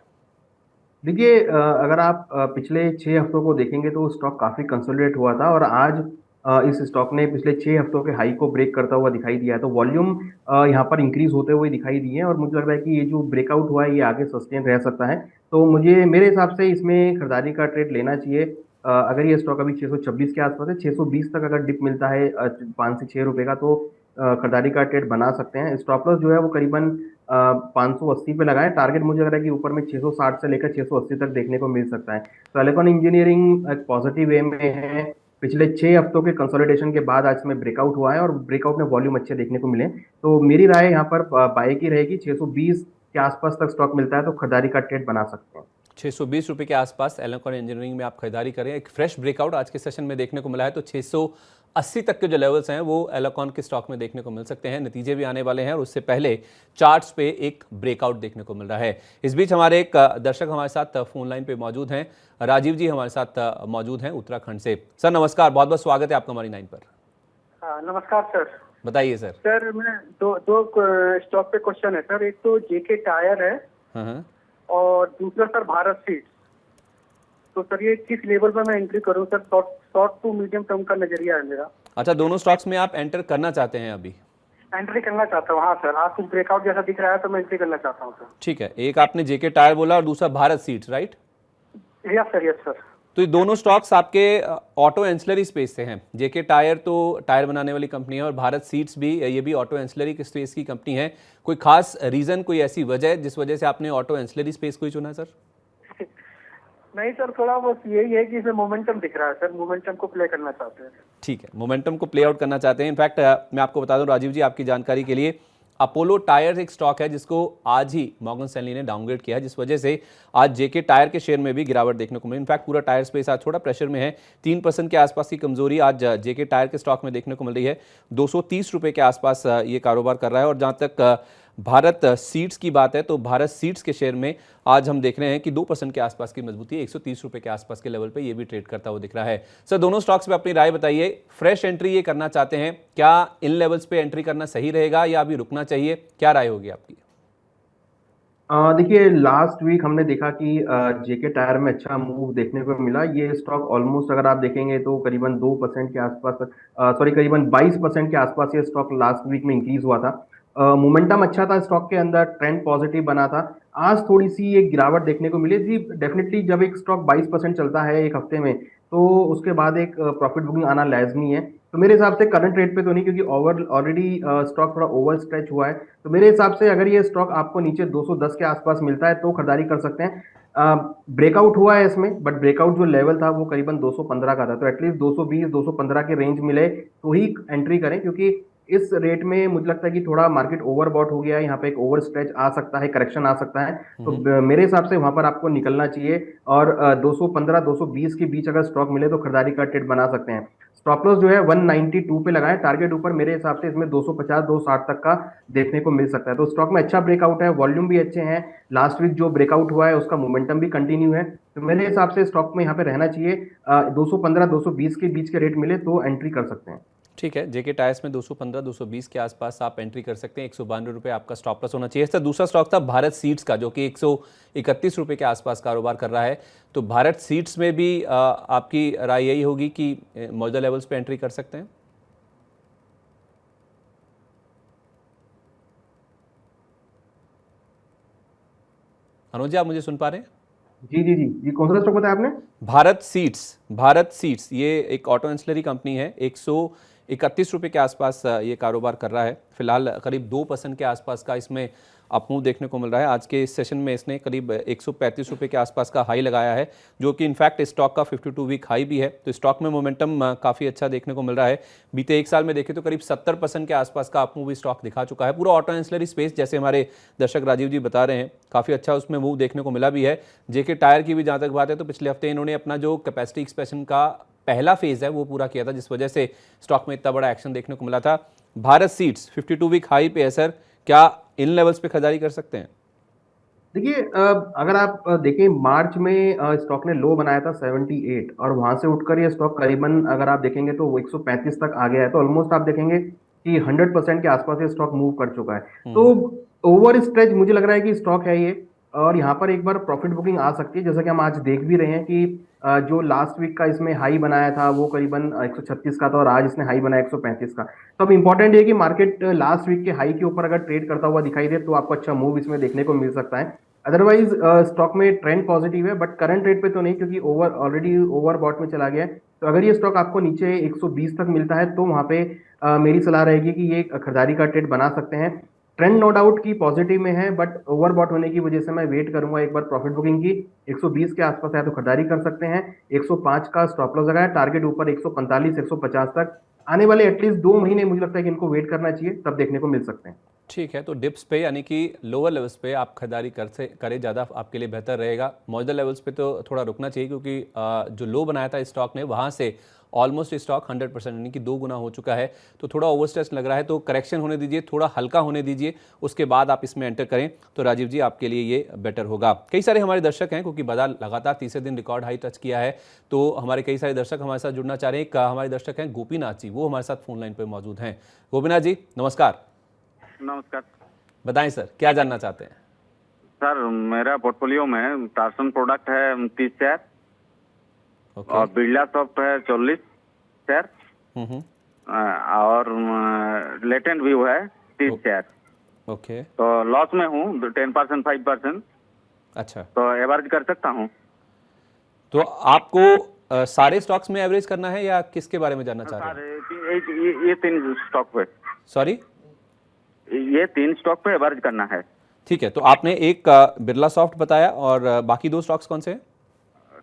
Speaker 2: देखिए, अगर आप पिछले 6 हफ्तों को देखेंगे तो स्टॉक काफी कंसोलिडेट हुआ था, और आज इस स्टॉक ने पिछले 6 हफ्तों के हाई को ब्रेक करता हुआ दिखाई दिया है। तो वॉल्यूम यहाँ पर इंक्रीज होते हुए दिखाई दिए हैं, और मुझे लग रहा है कि ये जो ब्रेकआउट हुआ है ये आगे सस्टेन रह सकता है। तो मेरे हिसाब से इसमें खरीदारी का ट्रेड लेना चाहिए। अगर ये स्टॉक अभी 626 के आसपास है, 620 तक अगर डिप मिलता है 5 से 6 रुपए का, तो खरीदारी का ट्रेड बना सकते हैं। स्टॉप लॉस जो है वो करीबन 580 पे लगाए। टारगेट मुझे लग रहा है कि ऊपर में 660 से लेकर 680 तक देखने को मिल सकता है। तो एलेकॉन इंजीनियरिंग एक पॉजिटिव वे में है। पिछले 6 हफ्तों के कंसोलिडेशन के बाद आज में ब्रेकआउट हुआ है, और ब्रेकआउट में वॉल्यूम अच्छे देखने को मिले। तो मेरी राय यहाँ पर बाय की रहेगी। 620 के आसपास तक स्टॉक मिलता है तो खरीदारी का ट्रेड बना सकते हैं।
Speaker 1: 620 रुपए के आसपास एलोकॉन इंजीनियरिंग में आप खरीदारी करें। एक फ्रेश ब्रेकआउट आज के सेशन में देखने को मिला है, तो 680 तक के जो लेवल्स हैं वो एलोकॉन के स्टॉक में देखने को मिल सकते हैं। नतीजे भी आने वाले हैं, और उससे पहले चार्ट्स पे एक ब्रेकआउट देखने को मिल रहा है। इस बीच हमारे एक दर्शक हमारे साथ फोन लाइन पे मौजूद हैं, राजीव जी हमारे साथ मौजूद हैं उत्तराखंड से। सर नमस्कार, बहुत बहुत स्वागत है आपका हमारी लाइन पर।
Speaker 3: नमस्कार सर।
Speaker 1: बताइए सर।
Speaker 3: सर मैं दो स्टॉक पे क्वेश्चन है सर। एक तो जेके टायर है,
Speaker 1: हाँ,
Speaker 3: और दूसरा सर भारत सीड्स। तो सर ये किस लेवल पर मैं एंट्री करूं sir? Short to medium term का नजरिया है मेरा।
Speaker 1: अच्छा, दोनों स्टॉक्स में आप एंटर करना चाहते हैं अभी?
Speaker 3: एंट्री करना चाहता हूँ, हाँ सर। आज कुछ ब्रेकआउट जैसा दिख रहा है तो मैं एंट्री करना चाहता हूँ सर।
Speaker 1: ठीक है, एक आपने जेके टायर बोला और दूसरा Bharat seeds, right?
Speaker 3: Yes sir, yes sir.
Speaker 1: तो ये दोनों स्टॉक्स आपके ऑटो एंसिलरी स्पेस से हैं। जेके टायर तो टायर बनाने वाली कंपनी है, और भारत सीड्स भी, ये भी ऑटो एंसिलरी स्पेस की कंपनी है। कोई खास रीजन, कोई ऐसी वजह जिस वजह से आपने ऑटो एंसिलरी स्पेस को ही चुना सर?
Speaker 3: नहीं सर, थोड़ा बस यही है कि इसमें मोमेंटम दिख रहा है सर, मोमेंटम को प्ले करना चाहते हैं।
Speaker 1: ठीक है, मोमेंटम को प्ले आउट करना चाहते हैं। इनफैक्ट मैं आपको बता दूं राजीव जी, आपकी जानकारी के लिए, अपोलो टायर्स एक स्टॉक है जिसको आज ही मॉर्गन स्टैनली ने डाउनग्रेड किया है, जिस वजह से आज जेके टायर के शेयर में भी गिरावट देखने को मिली। इनफैक्ट पूरा टायर स्पेस आज थोड़ा प्रेशर में है। 3% के आसपास की कमजोरी आज जेके टायर के स्टॉक में देखने को मिल रही है। 230 रुपए के आसपास ये कारोबार कर रहा है। और जहां तक भारत सीड्स की बात है, तो भारत सीड्स के शेयर में आज हम देख रहे हैं कि 2% के आसपास की मजबूती है। 130 रुपए के आसपास के लेवल पे ये भी ट्रेड करता हुआ दिख रहा है। सर, दोनों स्टॉक्स पे अपनी राय बताइए। फ्रेश एंट्री ये करना चाहते हैं, क्या इन लेवल्स पे एंट्री करना सही रहेगा या अभी रुकना चाहिए? क्या राय होगी आपकी?
Speaker 2: देखिए, लास्ट वीक हमने देखा कि जेके टायर में अच्छा मूव देखने को मिला। ये स्टॉक ऑलमोस्ट अगर आप देखेंगे तो करीबन 2% के आसपास, सॉरी करीबन 22% के आसपास ये स्टॉक लास्ट वीक में इंक्रीज हुआ था। मोमेंटम अच्छा था स्टॉक के अंदर, ट्रेंड पॉजिटिव बना था। आज थोड़ी सी एक गिरावट देखने को मिली थी। डेफिनेटली जब एक स्टॉक 22% चलता है एक हफ्ते में, तो उसके बाद एक प्रॉफिट बुकिंग आना लाजमी है। तो मेरे हिसाब से करंट रेट पे तो नहीं, क्योंकि ऑलरेडी स्टॉक थोड़ा ओवर स्ट्रेच हुआ है। तो मेरे हिसाब से अगर ये स्टॉक आपको नीचे 210 के आसपास मिलता है तो खरीदारी कर सकते हैं। ब्रेकआउट हुआ है इसमें, बट ब्रेकआउट जो लेवल था वो करीबन 215 का था। तो एटलीस्ट 220 215 के रेंज मिले तो ही एंट्री करें, क्योंकि इस रेट में मुझे लगता है कि थोड़ा मार्केट ओवरबॉट हो गया है, यहाँ पे एक ओवर स्ट्रेच आ सकता है, करेक्शन आ सकता है। तो मेरे हिसाब से वहां पर आपको निकलना चाहिए, और 215 220 के बीच अगर स्टॉक मिले तो खरीदारी का ट्रेड बना सकते हैं। स्टॉप लॉस जो है 192 पे लगाएं, टारगेट ऊपर मेरे हिसाब से इसमें 250 260 तक का देखने को मिल सकता है। तो स्टॉक में अच्छा ब्रेकआउट है, वॉल्यूम भी अच्छे हैं, लास्ट वीक जो ब्रेकआउट हुआ है उसका मोमेंटम भी कंटिन्यू है। तो मेरे हिसाब से स्टॉक में यहाँ पे रहना चाहिए। 215 220 के बीच के रेट मिले तो एंट्री कर सकते हैं।
Speaker 1: ठीक है, जेके टायर्स में 215 220 के आसपास आप एंट्री कर सकते हैं। 192 रुपये आपका स्टॉप लॉस होना चाहिए। सर दूसरा स्टॉक था भारत सीड्स का, जो कि 131 रुपये के आसपास कारोबार कर रहा है। तो भारत सीड्स में भी आपकी राय यही होगी कि मौजूदा लेवल्स पे एंट्री कर सकते हैं? अनुज जी, आप मुझे सुन पा रहे हैं?
Speaker 2: जी जी जी जी, कौन सा स्टॉक बताया आपने?
Speaker 1: भारत सीड्स ये एक ऑटो एंसिलरी कंपनी है। 131 रुपये के आसपास ये कारोबार कर रहा है। फिलहाल करीब 2% के आसपास का इसमें अपमूव देखने को मिल रहा है। आज के इस सेशन में इसने करीब 135 रुपये के आसपास का हाई लगाया है, जो कि इनफैक्ट स्टॉक का 52 वीक हाई भी है। तो स्टॉक में मोमेंटम काफ़ी अच्छा देखने को मिल रहा है। बीते एक साल में देखें तो करीब 70% के आसपास का अपमूव स्टॉक दिखा चुका है। पूरा ऑटो एंसिलरी स्पेस, जैसे हमारे दर्शक राजीव जी बता रहे हैं, काफ़ी अच्छा उसमें मूव देखने को मिला भी है। जेके टायर की भी जहाँ तक बात है, तो पिछले हफ्ते इन्होंने अपना जो कैपेसिटी एक्सपेंशन का पहला फेज है वो पूरा किया था, जिस वजह से स्टॉक में इतना बड़ा एक्शन देखने को मिला था। भारत सीड्स 52 वीक हाई पे है सर, क्या इन लेवल्स पे खरीदारी कर सकते हैं?
Speaker 2: देखिए, अगर आप देखें मार्च में स्टॉक ने लो बनाया था 78, और वहां से उठकर ये स्टॉक करीबन अगर आप देखेंगे तो वो 135 तक आ गया है। तो ऑलमोस्ट आप देखेंगे कि 100% के आसपास ये स्टॉक मूव कर चुका है। तो ओवर स्ट्रेच मुझे लग रहा है कि स्टॉक है ये, और यहाँ पर एक बार प्रॉफिट बुकिंग आ सकती है, जैसा कि हम आज देख भी रहे हैं कि जो लास्ट वीक का इसमें हाई बनाया था वो करीबन 136 का था, और आज इसने हाई बनाया 135 का। तो अब इंपॉर्टेंट ये है कि मार्केट लास्ट वीक के हाई के ऊपर अगर ट्रेड करता हुआ दिखाई दे तो आपको अच्छा मूव इसमें देखने को मिल सकता है। अदरवाइज स्टॉक में ट्रेंड पॉजिटिव है, बट करंट रेट पे तो नहीं, क्योंकि ऑलरेडी ओवर बॉट में चला गया है। तो अगर ये स्टॉक आपको नीचे 120 तक मिलता है तो वहां पे मेरी सलाह रहेगी कि ये खरीदारी का ट्रेड बना सकते हैं। ट्रेंड नो डाउट की पॉजिटिव में है, बट ओवरबॉट होने की वजह से मैं वेट करूंगा एक बार प्रॉफिट बुकिंग की। 120 के आसपास है तो खरीदारी कर सकते हैं। 105 का स्टॉप लॉस लगाया, टारगेट ऊपर 145 150 तक। आने वाले एटलीस्ट 2 महीने मुझे लगता है कि इनको वेट करना चाहिए, तब देखने को मिल सकते हैं।
Speaker 1: ठीक है, तो डिप्स पे यानी कि लोअर लेवल्स पे आप खरीदारी करें, ज़्यादा आपके लिए बेहतर रहेगा। मौजूदा लेवल्स पे तो थोड़ा रुकना चाहिए, क्योंकि जो लो बनाया था स्टॉक ने, वहाँ से ऑलमोस्ट स्टॉक 100% यानी कि 2 गुना हो चुका है। तो थोड़ा ओवरस्ट्रेच लग रहा है, तो करेक्शन होने दीजिए, थोड़ा हल्का होने दीजिए, उसके बाद आप इसमें एंटर करें तो राजीव जी आपके लिए ये बेटर होगा। कई सारे हमारे दर्शक हैं, क्योंकि बाजार लगातार तीसरे दिन रिकॉर्ड हाई टच किया है, तो हमारे कई सारे दर्शक हमारे साथ जुड़ना चाह रहे हैं। हमारे दर्शक हैं गोपीनाथ जी, वो हमारे साथ फोन लाइन पर मौजूद हैं। गोपीनाथ जी नमस्कार।
Speaker 4: नमस्कार।
Speaker 1: बताएं सर, क्या जानना चाहते हैं?
Speaker 4: सर मेरा पोर्टफोलियो में टार्सन प्रोडक्ट है 30 शेयर, और बिरला सॉफ्ट है 40 शेयर, और लेटेंट व्यू है 30 शेयर।
Speaker 1: ओके,
Speaker 4: तो लॉस में हूँ 10% 5%। अच्छा, तो एवरेज कर सकता हूँ?
Speaker 1: तो आपको सारे स्टॉक्स में एवरेज करना है या किसके बारे में जानना चाह रहे हैं?
Speaker 4: ये 3 स्टॉक पे।
Speaker 1: सॉरी,
Speaker 4: ये 3 स्टॉक पे एवरेज करना है।
Speaker 1: ठीक है, तो आपने एक बिरला सॉफ्ट बताया, और बाकी 2 स्टॉक्स कौन से हैं?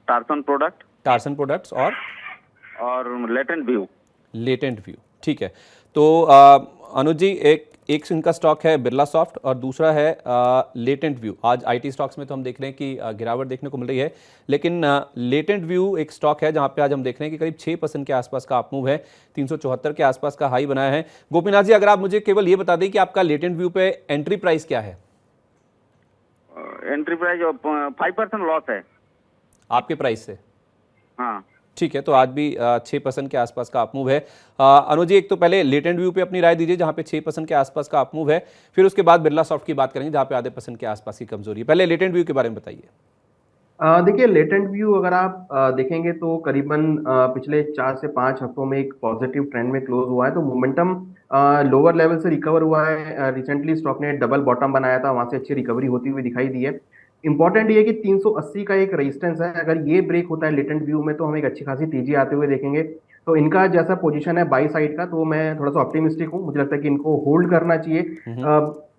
Speaker 4: टार्सन
Speaker 1: प्रोडक्ट्स
Speaker 4: और लेटेंट व्यू।
Speaker 1: ठीक है, तो अनुज जी, एक इनका स्टॉक है बिरला सॉफ्ट और दूसरा है लेटेंट व्यू। आज आईटी स्टॉक्स में तो हम देख रहे हैं कि गिरावट देखने को मिल रही है, लेकिन लेटेंट व्यू एक स्टॉक है जहां पे आज हम देख रहे हैं कि करीब 6% के आसपास का अपमूव है, 374 के आसपास का हाई बनाया है। गोपीनाथ जी, अगर आप मुझे केवल ये बता दें कि आपका लेटेंट व्यू पे एंट्री प्राइस क्या है?
Speaker 4: एंट्री प्राइस 5% लॉस है
Speaker 1: आपके प्राइस से।
Speaker 4: हाँ
Speaker 1: ठीक है, तो आज भी 6% के आसपास का अपमूव है। अनुज जी, एक तो पहले लेटेंट व्यू पे अपनी राय दीजिए, जहां पे 6% के आसपास का अपमूव है, फिर उसके बाद बिरला सॉफ्ट की बात करेंगे जहां पे आधे % के आसपास की कमजोरी है। पहले लेटेंट व्यू के बारे में बताइए।
Speaker 2: देखिए, लेटेंट व्यू अगर आप देखेंगे तो करीबन पिछले 4 से 5 हफ्तों में एक पॉजिटिव ट्रेंड में क्लोज हुआ है। तो मोमेंटम लोअर लेवल से रिकवर हुआ है। रिसेंटली स्टॉक ने डबल बॉटम बनाया था, वहां से अच्छी रिकवरी होती हुई दिखाई दी है। इंपॉर्टेंट ये है कि 380 का एक रेजिस्टेंस है, अगर ये ब्रेक होता है लेटेंट व्यू में तो हम एक अच्छी खासी तेजी आते हुए देखेंगे। तो इनका जैसा पोजीशन है बाई साइड का, तो मैं थोड़ा सा ऑप्टिमिस्टिक हूँ। मुझे लगता है कि इनको होल्ड करना चाहिए।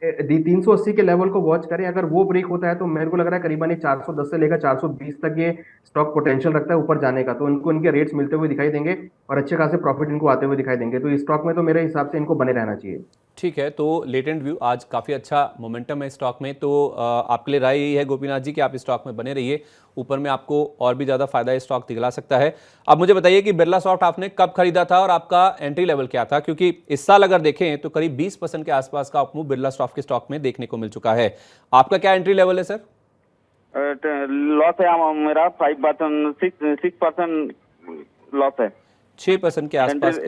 Speaker 2: 380 के लेवल को वॉच करें। अगर वो ब्रेक होता है तो मेरे को लग रहा है करीबन ये 410 से लेकर 420 तक ये स्टॉक पोटेंशियल रखता है ऊपर जाने का, तो इनको इनके रेट्स मिलते हुए दिखाई देंगे और अच्छे खासे प्रॉफिट इनको आते हुए दिखाई देंगे। तो इस स्टॉक में तो मेरे हिसाब से इनको बने रहना चाहिए।
Speaker 1: ठीक है, तो लेटेंट व्यू आज काफ़ी अच्छा मोमेंटम है स्टॉक में, तो आपके लिए राय यही है गोपीनाथ जी कि आप इस स्टॉक में बने रहिए, ऊपर में आपको और भी ज़्यादा फायदा स्टॉक दिखला सकता है। अब मुझे बताइए कि बिरला सॉफ्ट आपने कब खरीदा था और आपका एंट्री लेवल क्या था, क्योंकि इस साल अगर देखें तो करीब 20% के आसपास का अपमूव बिरला सॉफ्ट के स्टॉक में देखने को मिल चुका है। आपका क्या एंट्री लेवल है सर?
Speaker 4: लॉस है मेरा 6% लॉस है।
Speaker 1: 6% के आसपास?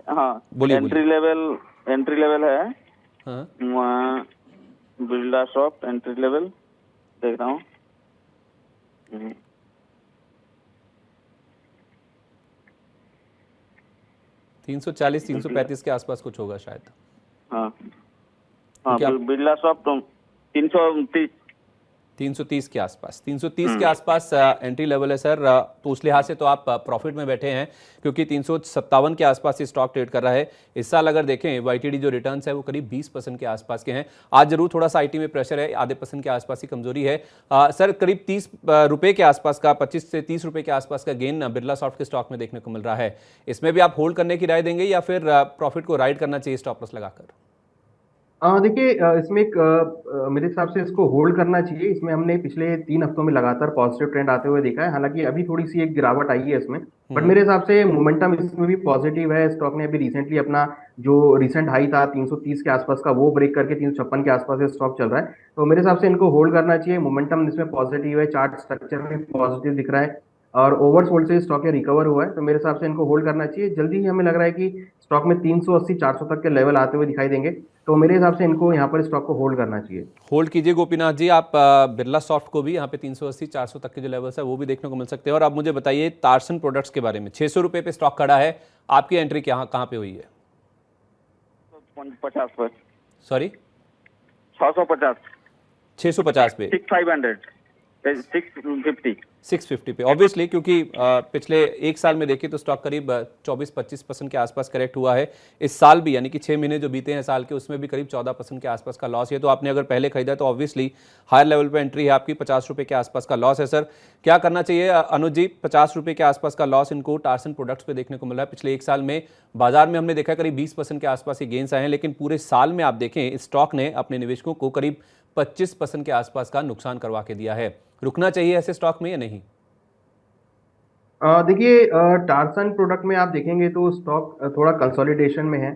Speaker 4: हाँ,
Speaker 1: बोलिए।
Speaker 4: एंट्री लेवल है।
Speaker 1: हाँ।
Speaker 4: बिरला सॉफ्ट एंट्री लेवल देख रहा हूँ।
Speaker 1: 340 335 के आसपास कुछ होगा शायद।
Speaker 4: हाँ हाँ,
Speaker 1: क्या?
Speaker 4: बिरला सॉफ्ट 330
Speaker 1: 330 के आसपास, 330 के आसपास एंट्री लेवल है सर। तो उस लिहाज से तो आप प्रॉफिट में बैठे हैं, क्योंकि 357 के आसपास ये स्टॉक ट्रेड कर रहा है। इस साल अगर देखें वाईटीडी जो रिटर्न्स है वो करीब 20% के आसपास के हैं। आज जरूर थोड़ा सा आईटी में प्रेशर है, आधे % के आसपास ही कमजोरी है। सर करीब 30 रुपये के आसपास का, 25 से 30 रुपये के आसपास का गेन बिरला सॉफ्ट के स्टॉक में देखने को मिल रहा है। इसमें भी आप होल्ड करने की राय देंगे या फिर प्रॉफिट को राइड करना चाहिए स्टॉप लॉस लगाकर?
Speaker 2: देखिए, इसमें एक मेरे हिसाब से इसको होल्ड करना चाहिए। इसमें हमने पिछले 3 हफ्तों में लगातार पॉजिटिव ट्रेंड आते हुए देखा है, हालांकि अभी थोड़ी सी एक गिरावट आई है इसमें, बट मेरे हिसाब से मोमेंटम इसमें भी पॉजिटिव है। स्टॉक ने अभी रिसेंटली अपना जो रिसेंट हाई था 330 के आसपास का वो ब्रेक करके 356 के आसपास ये स्टॉक चल रहा है, तो मेरे हिसाब से इनको होल्ड करना चाहिए। मोमेंटम इसमें पॉजिटिव है, चार्ट स्ट्रक्चर में पॉजिटिव दिख रहा है और ओवरसोल्ड से स्टॉक ये रिकवर हुआ है, तो मेरे हिसाब से इनको होल्ड करना चाहिए। जल्दी ही हमें लग रहा है कि स्टॉक में 380 400 तक के लेवल आते हुए दिखाई देंगे, तो मेरे हिसाब से इनको यहाँ पर स्टॉक को होल्ड करना चाहिए।
Speaker 1: होल्ड कीजिए गोपीनाथ जी। आप बिरला सॉफ्ट को भी यहाँ पे 380 400 तक के जो लेवल्स है वो भी देखने को मिल सकते हैं। और आप मुझे बताइए तारसन प्रोडक्ट्स के बारे में, 600 रुपये पे स्टॉक खड़ा है, आपकी एंट्री कहाँ पे हुई है?
Speaker 4: 50 पर।
Speaker 1: सॉरी,
Speaker 4: 650
Speaker 1: 650 पे, 650 पे। ऑब्वियसली क्योंकि पिछले एक साल में देखें तो स्टॉक करीब 24-25% के आसपास करेक्ट हुआ है। इस साल भी, यानी कि 6 महीने जो बीते हैं साल के, उसमें भी करीब 14% के आसपास का लॉस है। तो आपने अगर पहले खरीदा तो ऑब्वियसली हायर लेवल पे एंट्री है आपकी। 50 रुपये के आसपास का लॉस है सर। क्या करना चाहिए अनुज जी? 50 रुपये के आसपास का लॉस इनको टारसन प्रोडक्ट्स पे देखने को मिला है। पिछले एक साल में बाजार में हमने देखा करीब 20% के आसपास ये गेंस आए हैं, लेकिन पूरे साल में आप देखें स्टॉक ने अपने निवेशकों को करीब 25% के आसपास का नुकसान करवा के दिया है। रुकना चाहिए ऐसे स्टॉक में या नहीं?
Speaker 2: देखिए, टारसन प्रोडक्ट में आप देखेंगे तो स्टॉक थोड़ा कंसोलिडेशन में है।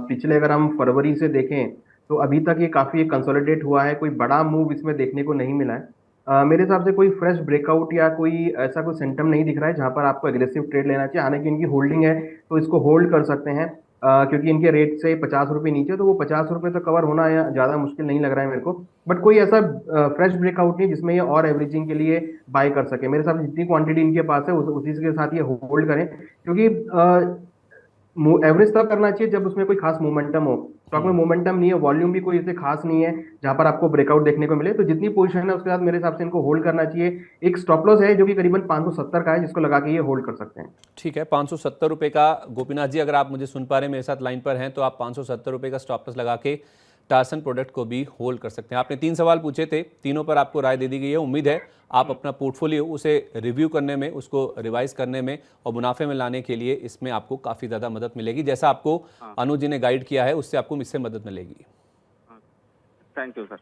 Speaker 2: पिछले अगर हम फरवरी से देखें तो अभी तक ये काफी कंसोलिडेट हुआ है, कोई बड़ा मूव इसमें देखने को नहीं मिला है। मेरे हिसाब से कोई फ्रेश ब्रेकआउट या कोई ऐसा कोई सिम्टम नहीं दिख रहा है जहां पर आपको एग्रेसिव ट्रेड लेना चाहिए। हालांकि इनकी होल्डिंग है तो इसको होल्ड कर सकते हैं, क्योंकि इनके रेट से 50 रुपये नीचे, तो वो 50 रुपये तो कवर होना ज़्यादा मुश्किल नहीं लग रहा है मेरे को। बट कोई ऐसा फ्रेश ब्रेकआउट नहीं जिसमें ये और एवरेजिंग के लिए बाय कर सके। मेरे हिसाब से जितनी क्वांटिटी इनके पास है उसी के साथ ये होल्ड करें, क्योंकि एवरेज तब करना चाहिए जब उसमें कोई खास मोमेंटम हो। स्टॉक में मोमेंटम नहीं है, वॉल्यूम भी कोई इसे खास नहीं है जहां पर आपको ब्रेकआउट देखने को मिले, तो जितनी पोजीशन है उसके साथ मेरे हिसाब से इनको होल्ड करना चाहिए। एक स्टॉप लॉस है जो कि करीबन 570 का है, जिसको लगा के ये होल्ड कर सकते हैं।
Speaker 1: ठीक है, 570 रुपये का। गोपीनाथ जी अगर आप मुझे सुन पा रहे हैं, मेरे साथ लाइन पर हैं, तो आप 570 रुपये का स्टॉप लॉस लगा के टारसन प्रोडक्ट को भी होल्ड कर सकते हैं। आपने 3 सवाल पूछे थे, तीनों पर आपको राय दे दी गई है। उम्मीद है आप अपना पोर्टफोलियो उसे रिव्यू करने में, उसको रिवाइज करने में और मुनाफे में लाने के लिए इसमें आपको काफ़ी ज़्यादा मदद मिलेगी। जैसा आपको अनुज जी ने गाइड किया है उससे आपको इससे मदद मिलेगी।
Speaker 4: Thank you sir.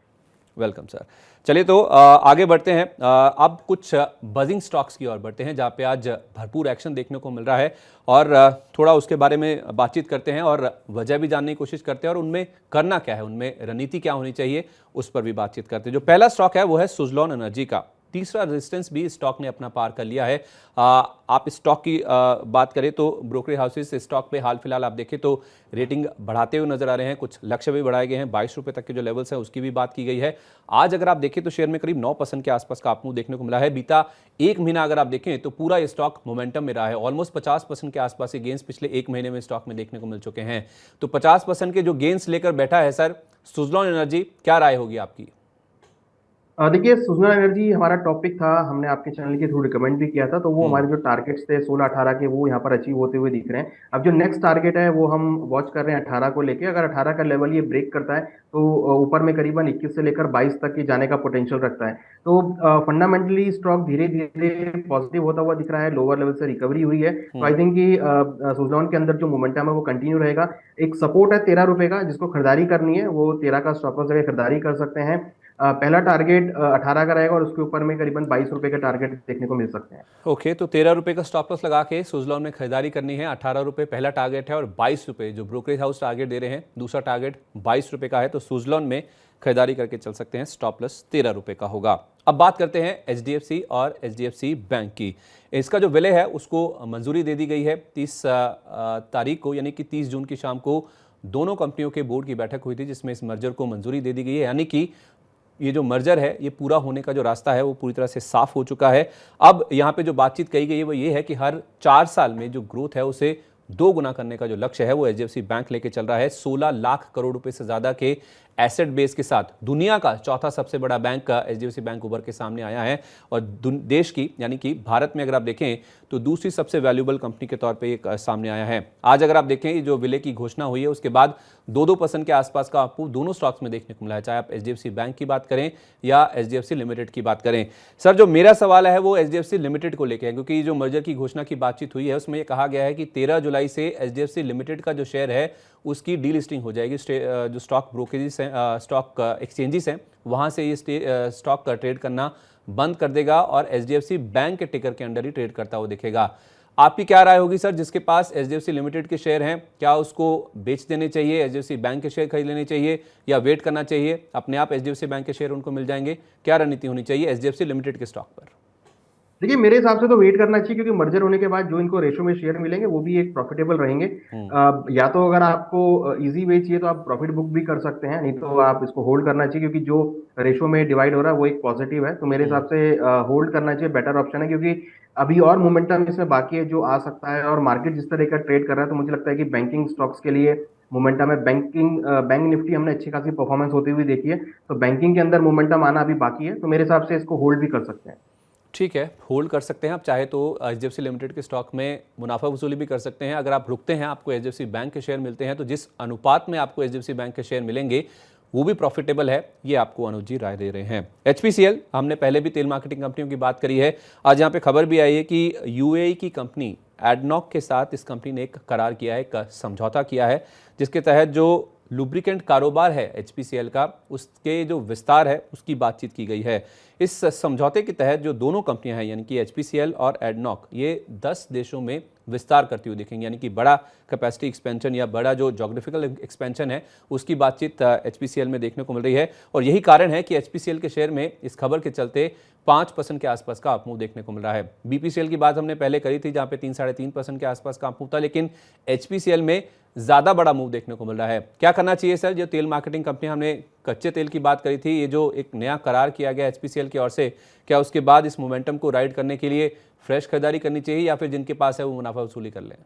Speaker 1: Welcome sir. चलिए तो आगे बढ़ते हैं। अब कुछ बजिंग स्टॉक्स की ओर बढ़ते हैं जहां पे आज भरपूर एक्शन देखने को मिल रहा है और थोड़ा उसके बारे में बातचीत करते हैं और वजह भी जानने की कोशिश करते हैं और उनमें करना क्या है, उनमें रणनीति क्या होनी चाहिए, उस पर भी बातचीत करते हैं। जो पहला स्टॉक है वो है सुजलॉन एनर्जी का। तीसरा रेजिस्टेंस भी स्टॉक ने अपना पार कर लिया है। आप स्टॉक की बात करें तो ब्रोकरेज हाउसेस स्टॉक पे हाल फिलहाल आप देखें तो रेटिंग बढ़ाते हुए नजर आ रहे हैं, कुछ लक्ष्य भी बढ़ाए गए हैं। 22 रुपये तक के जो लेवल्स हैं उसकी भी बात की गई है। आज अगर आप देखें तो शेयर में करीब 9% के आसपास का आपको देखने को मिला है। बीता एक महीना अगर आप देखें तो पूरा ये स्टॉक मोमेंटम में रहा है। ऑलमोस्ट 50% के आसपास के गेंस पिछले एक महीने में स्टॉक में देखने को मिल चुके हैं। तो 50% के जो गेंस लेकर बैठा है सर सुजलॉन एनर्जी, क्या राय होगी आपकी?
Speaker 2: देखिए, सुजला एनर्जी हमारा टॉपिक था, हमने आपके चैनल के थ्रू रिकमेंड भी किया था, तो वो हमारे जो टारगेट्स थे 16-18 के, वो यहाँ पर अचीव होते हुए दिख रहे हैं। अब जो नेक्स्ट टारगेट है वो हम वॉच कर रहे हैं 18 को लेके। अगर 18 का लेवल ये ब्रेक करता है तो ऊपर में करीबन 21 से लेकर 22 तक ये जाने का पोटेंशियल रखता है। तो फंडामेंटली स्टॉक धीरे धीरे पॉजिटिव होता हुआ दिख रहा है, लोअर लेवल से रिकवरी हुई है। तो आई थिंक कि सुजलॉन के अंदर जो मोमेंटम है वो कंटिन्यू रहेगा। एक सपोर्ट है 13 रुपए का, जिसको खरीदारी करनी है वो 13 का स्टॉप लॉस जगह खरीदारी कर सकते हैं। पहला टारगेट 18 का रहेगा और उसके ऊपर में करीबन 22 रुपए के टारगेट देखने को मिल सकते हैं।
Speaker 1: ओके, तो 13 रुपए का स्टॉप लॉस लगा के सुजलॉन में खरीदारी करनी है। 18 रुपए पहला टारगेट है और 22 रुपए जो ब्रोकरेज हाउस टारगेट दे रहे हैं, दूसरा टारगेट 22 रुपए का है। तो सुजलॉन में खरीदारी करके चल सकते हैं। स्टॉप लॉस 13 रुपए का होगा। अब बात करते हैं एचडीएफसी और एचडीएफसी बैंक की। इसका जो विलय है उसको मंजूरी दे दी गई है 30 तारीख को, यानी कि 30 जून की शाम को दोनों कंपनियों के बोर्ड की बैठक हुई थी, जिसमें इस मर्जर को मंजूरी दे दी गई है। यानी कि ये जो मर्जर है ये पूरा होने का जो रास्ता है वो पूरी तरह से साफ हो चुका है। अब यहाँ पे जो बातचीत कही गई है वो ये है कि हर 4 साल में जो ग्रोथ है उसे 2 गुना करने का जो लक्ष्य है वो एचडीएफसी बैंक लेके चल रहा है। 16 लाख करोड़ रुपए से ज्यादा के एसेट बेस के साथ दुनिया का चौथा सबसे बड़ा बैंक का एचडीएफसी बैंक उभर के सामने आया है। और देश की, यानी कि भारत में अगर आप देखें तो दूसरी सबसे वैल्यूएबल कंपनी के तौर पे एक सामने आया है। आज अगर आप देखें जो विलय की घोषणा हुई है उसके बाद 2-2% के आसपास का आपको दोनों स्टॉक्स में देखने को मिला है, चाहे आप एचडीएफसी बैंक की बात करें या एचडीएफसी लिमिटेड की बात करें। सर, जो मेरा सवाल है वो एचडीएफसी लिमिटेड को लेकर है, क्योंकि जो मर्जर की घोषणा की बातचीत हुई है उसमें ये कहा गया है कि 13 जुलाई से एचडीएफसी लिमिटेड का जो शेयर है उसकी डीलिस्टिंग हो जाएगी। जो स्टॉक ब्रोकरेज हैं, स्टॉक एक्सचेंजेस हैं, वहां से ये स्टॉक का ट्रेड करना बंद कर देगा और एचडीएफसी बैंक के टिकर के अंडर ही ट्रेड करता हुआ दिखेगा। आपकी क्या राय होगी सर, जिसके पास एचडीएफसी लिमिटेड के शेयर हैं, क्या उसको बेच देने चाहिए, एचडीएफसी बैंक के शेयर खरीद लेने चाहिए, या वेट करना चाहिए, अपने आप एचडीएफसी बैंक के शेयर उनको मिल जाएंगे? क्या रणनीति होनी चाहिए एचडीएफसी लिमिटेड के स्टॉक पर?
Speaker 2: देखिए, मेरे हिसाब से तो वेट करना चाहिए, क्योंकि मर्जर होने के बाद जो इनको रेशो में शेयर मिलेंगे वो भी एक प्रॉफिटेबल रहेंगे। या तो अगर आपको इजी वे चाहिए तो आप प्रॉफिट बुक भी कर सकते हैं, नहीं तो आप इसको होल्ड करना चाहिए, क्योंकि जो रेशो में डिवाइड हो रहा है वो एक पॉजिटिव है। तो मेरे हिसाब से होल्ड करना चाहिए, बेटर ऑप्शन है, क्योंकि अभी और मोमेंटम इसमें बाकी है जो आ सकता है। और मार्केट जिस तरह का ट्रेड कर रहा है तो मुझे लगता है कि बैंकिंग स्टॉक्स के लिए मोमेंटम है। बैंक निफ्टी हमने अच्छी खासी परफॉर्मेंस होती हुई देखी है, तो बैंकिंग के अंदर मोमेंटम आना अभी बाकी है। तो मेरे हिसाब से इसको होल्ड भी कर सकते हैं।
Speaker 1: ठीक है, होल्ड कर सकते हैं आप, चाहे तो एचडीएफसी लिमिटेड के स्टॉक में मुनाफा वसूली भी कर सकते हैं। अगर आप रुकते हैं, आपको एचडीएफसी बैंक के शेयर मिलते हैं, तो जिस अनुपात में आपको एचडीएफसी बैंक के शेयर मिलेंगे वो भी प्रॉफिटेबल है, ये आपको अनुज जी राय दे रहे हैं। एचपीसीएल, हमने पहले भी तेल मार्केटिंग कंपनियों की बात करी है। आज यहाँ पे खबर भी आई है कि यूएई की कंपनी एडनॉक के साथ इस कंपनी ने एक करार किया है, एक समझौता किया है, जिसके तहत जो लुब्रिकेंट कारोबार है एचपीसीएल का, उसके जो विस्तार है उसकी बातचीत की गई है। इस समझौते के तहत जो दोनों कंपनियां हैं, यानी कि एचपीसीएल और एडनॉक, ये 10 देशों में विस्तार करती हुई दिखेंगी, यानी कि बड़ा कैपेसिटी एक्सपेंशन या बड़ा जो जोग्राफिकल एक्सपेंशन है उसकी बातचीत एचपीसीएल में देखने को मिल रही है। और यही कारण है कि एचपीसीएल के शेयर में इस खबर के चलते 5% के आसपास का अपमूव देखने को मिल रहा है। बीपीसीएल की बात हमने पहले करी थी, जहां पे 3-3.5% के आसपास का अपमूव था, लेकिन एचपीसीएल में ज्यादा बड़ा मूव देखने को मिल रहा है। क्या करना चाहिए सर? जो तेल मार्केटिंग कंपनी, हमने कच्चे तेल की बात करी थी, ये जो एक नया करार किया गया एचपीसीएल की ओर से, क्या उसके बाद इस मोमेंटम को राइड करने के लिए फ्रेश खरीदारी करनी चाहिए, या फिर जिनके पास है वो मुनाफा वसूली कर लें?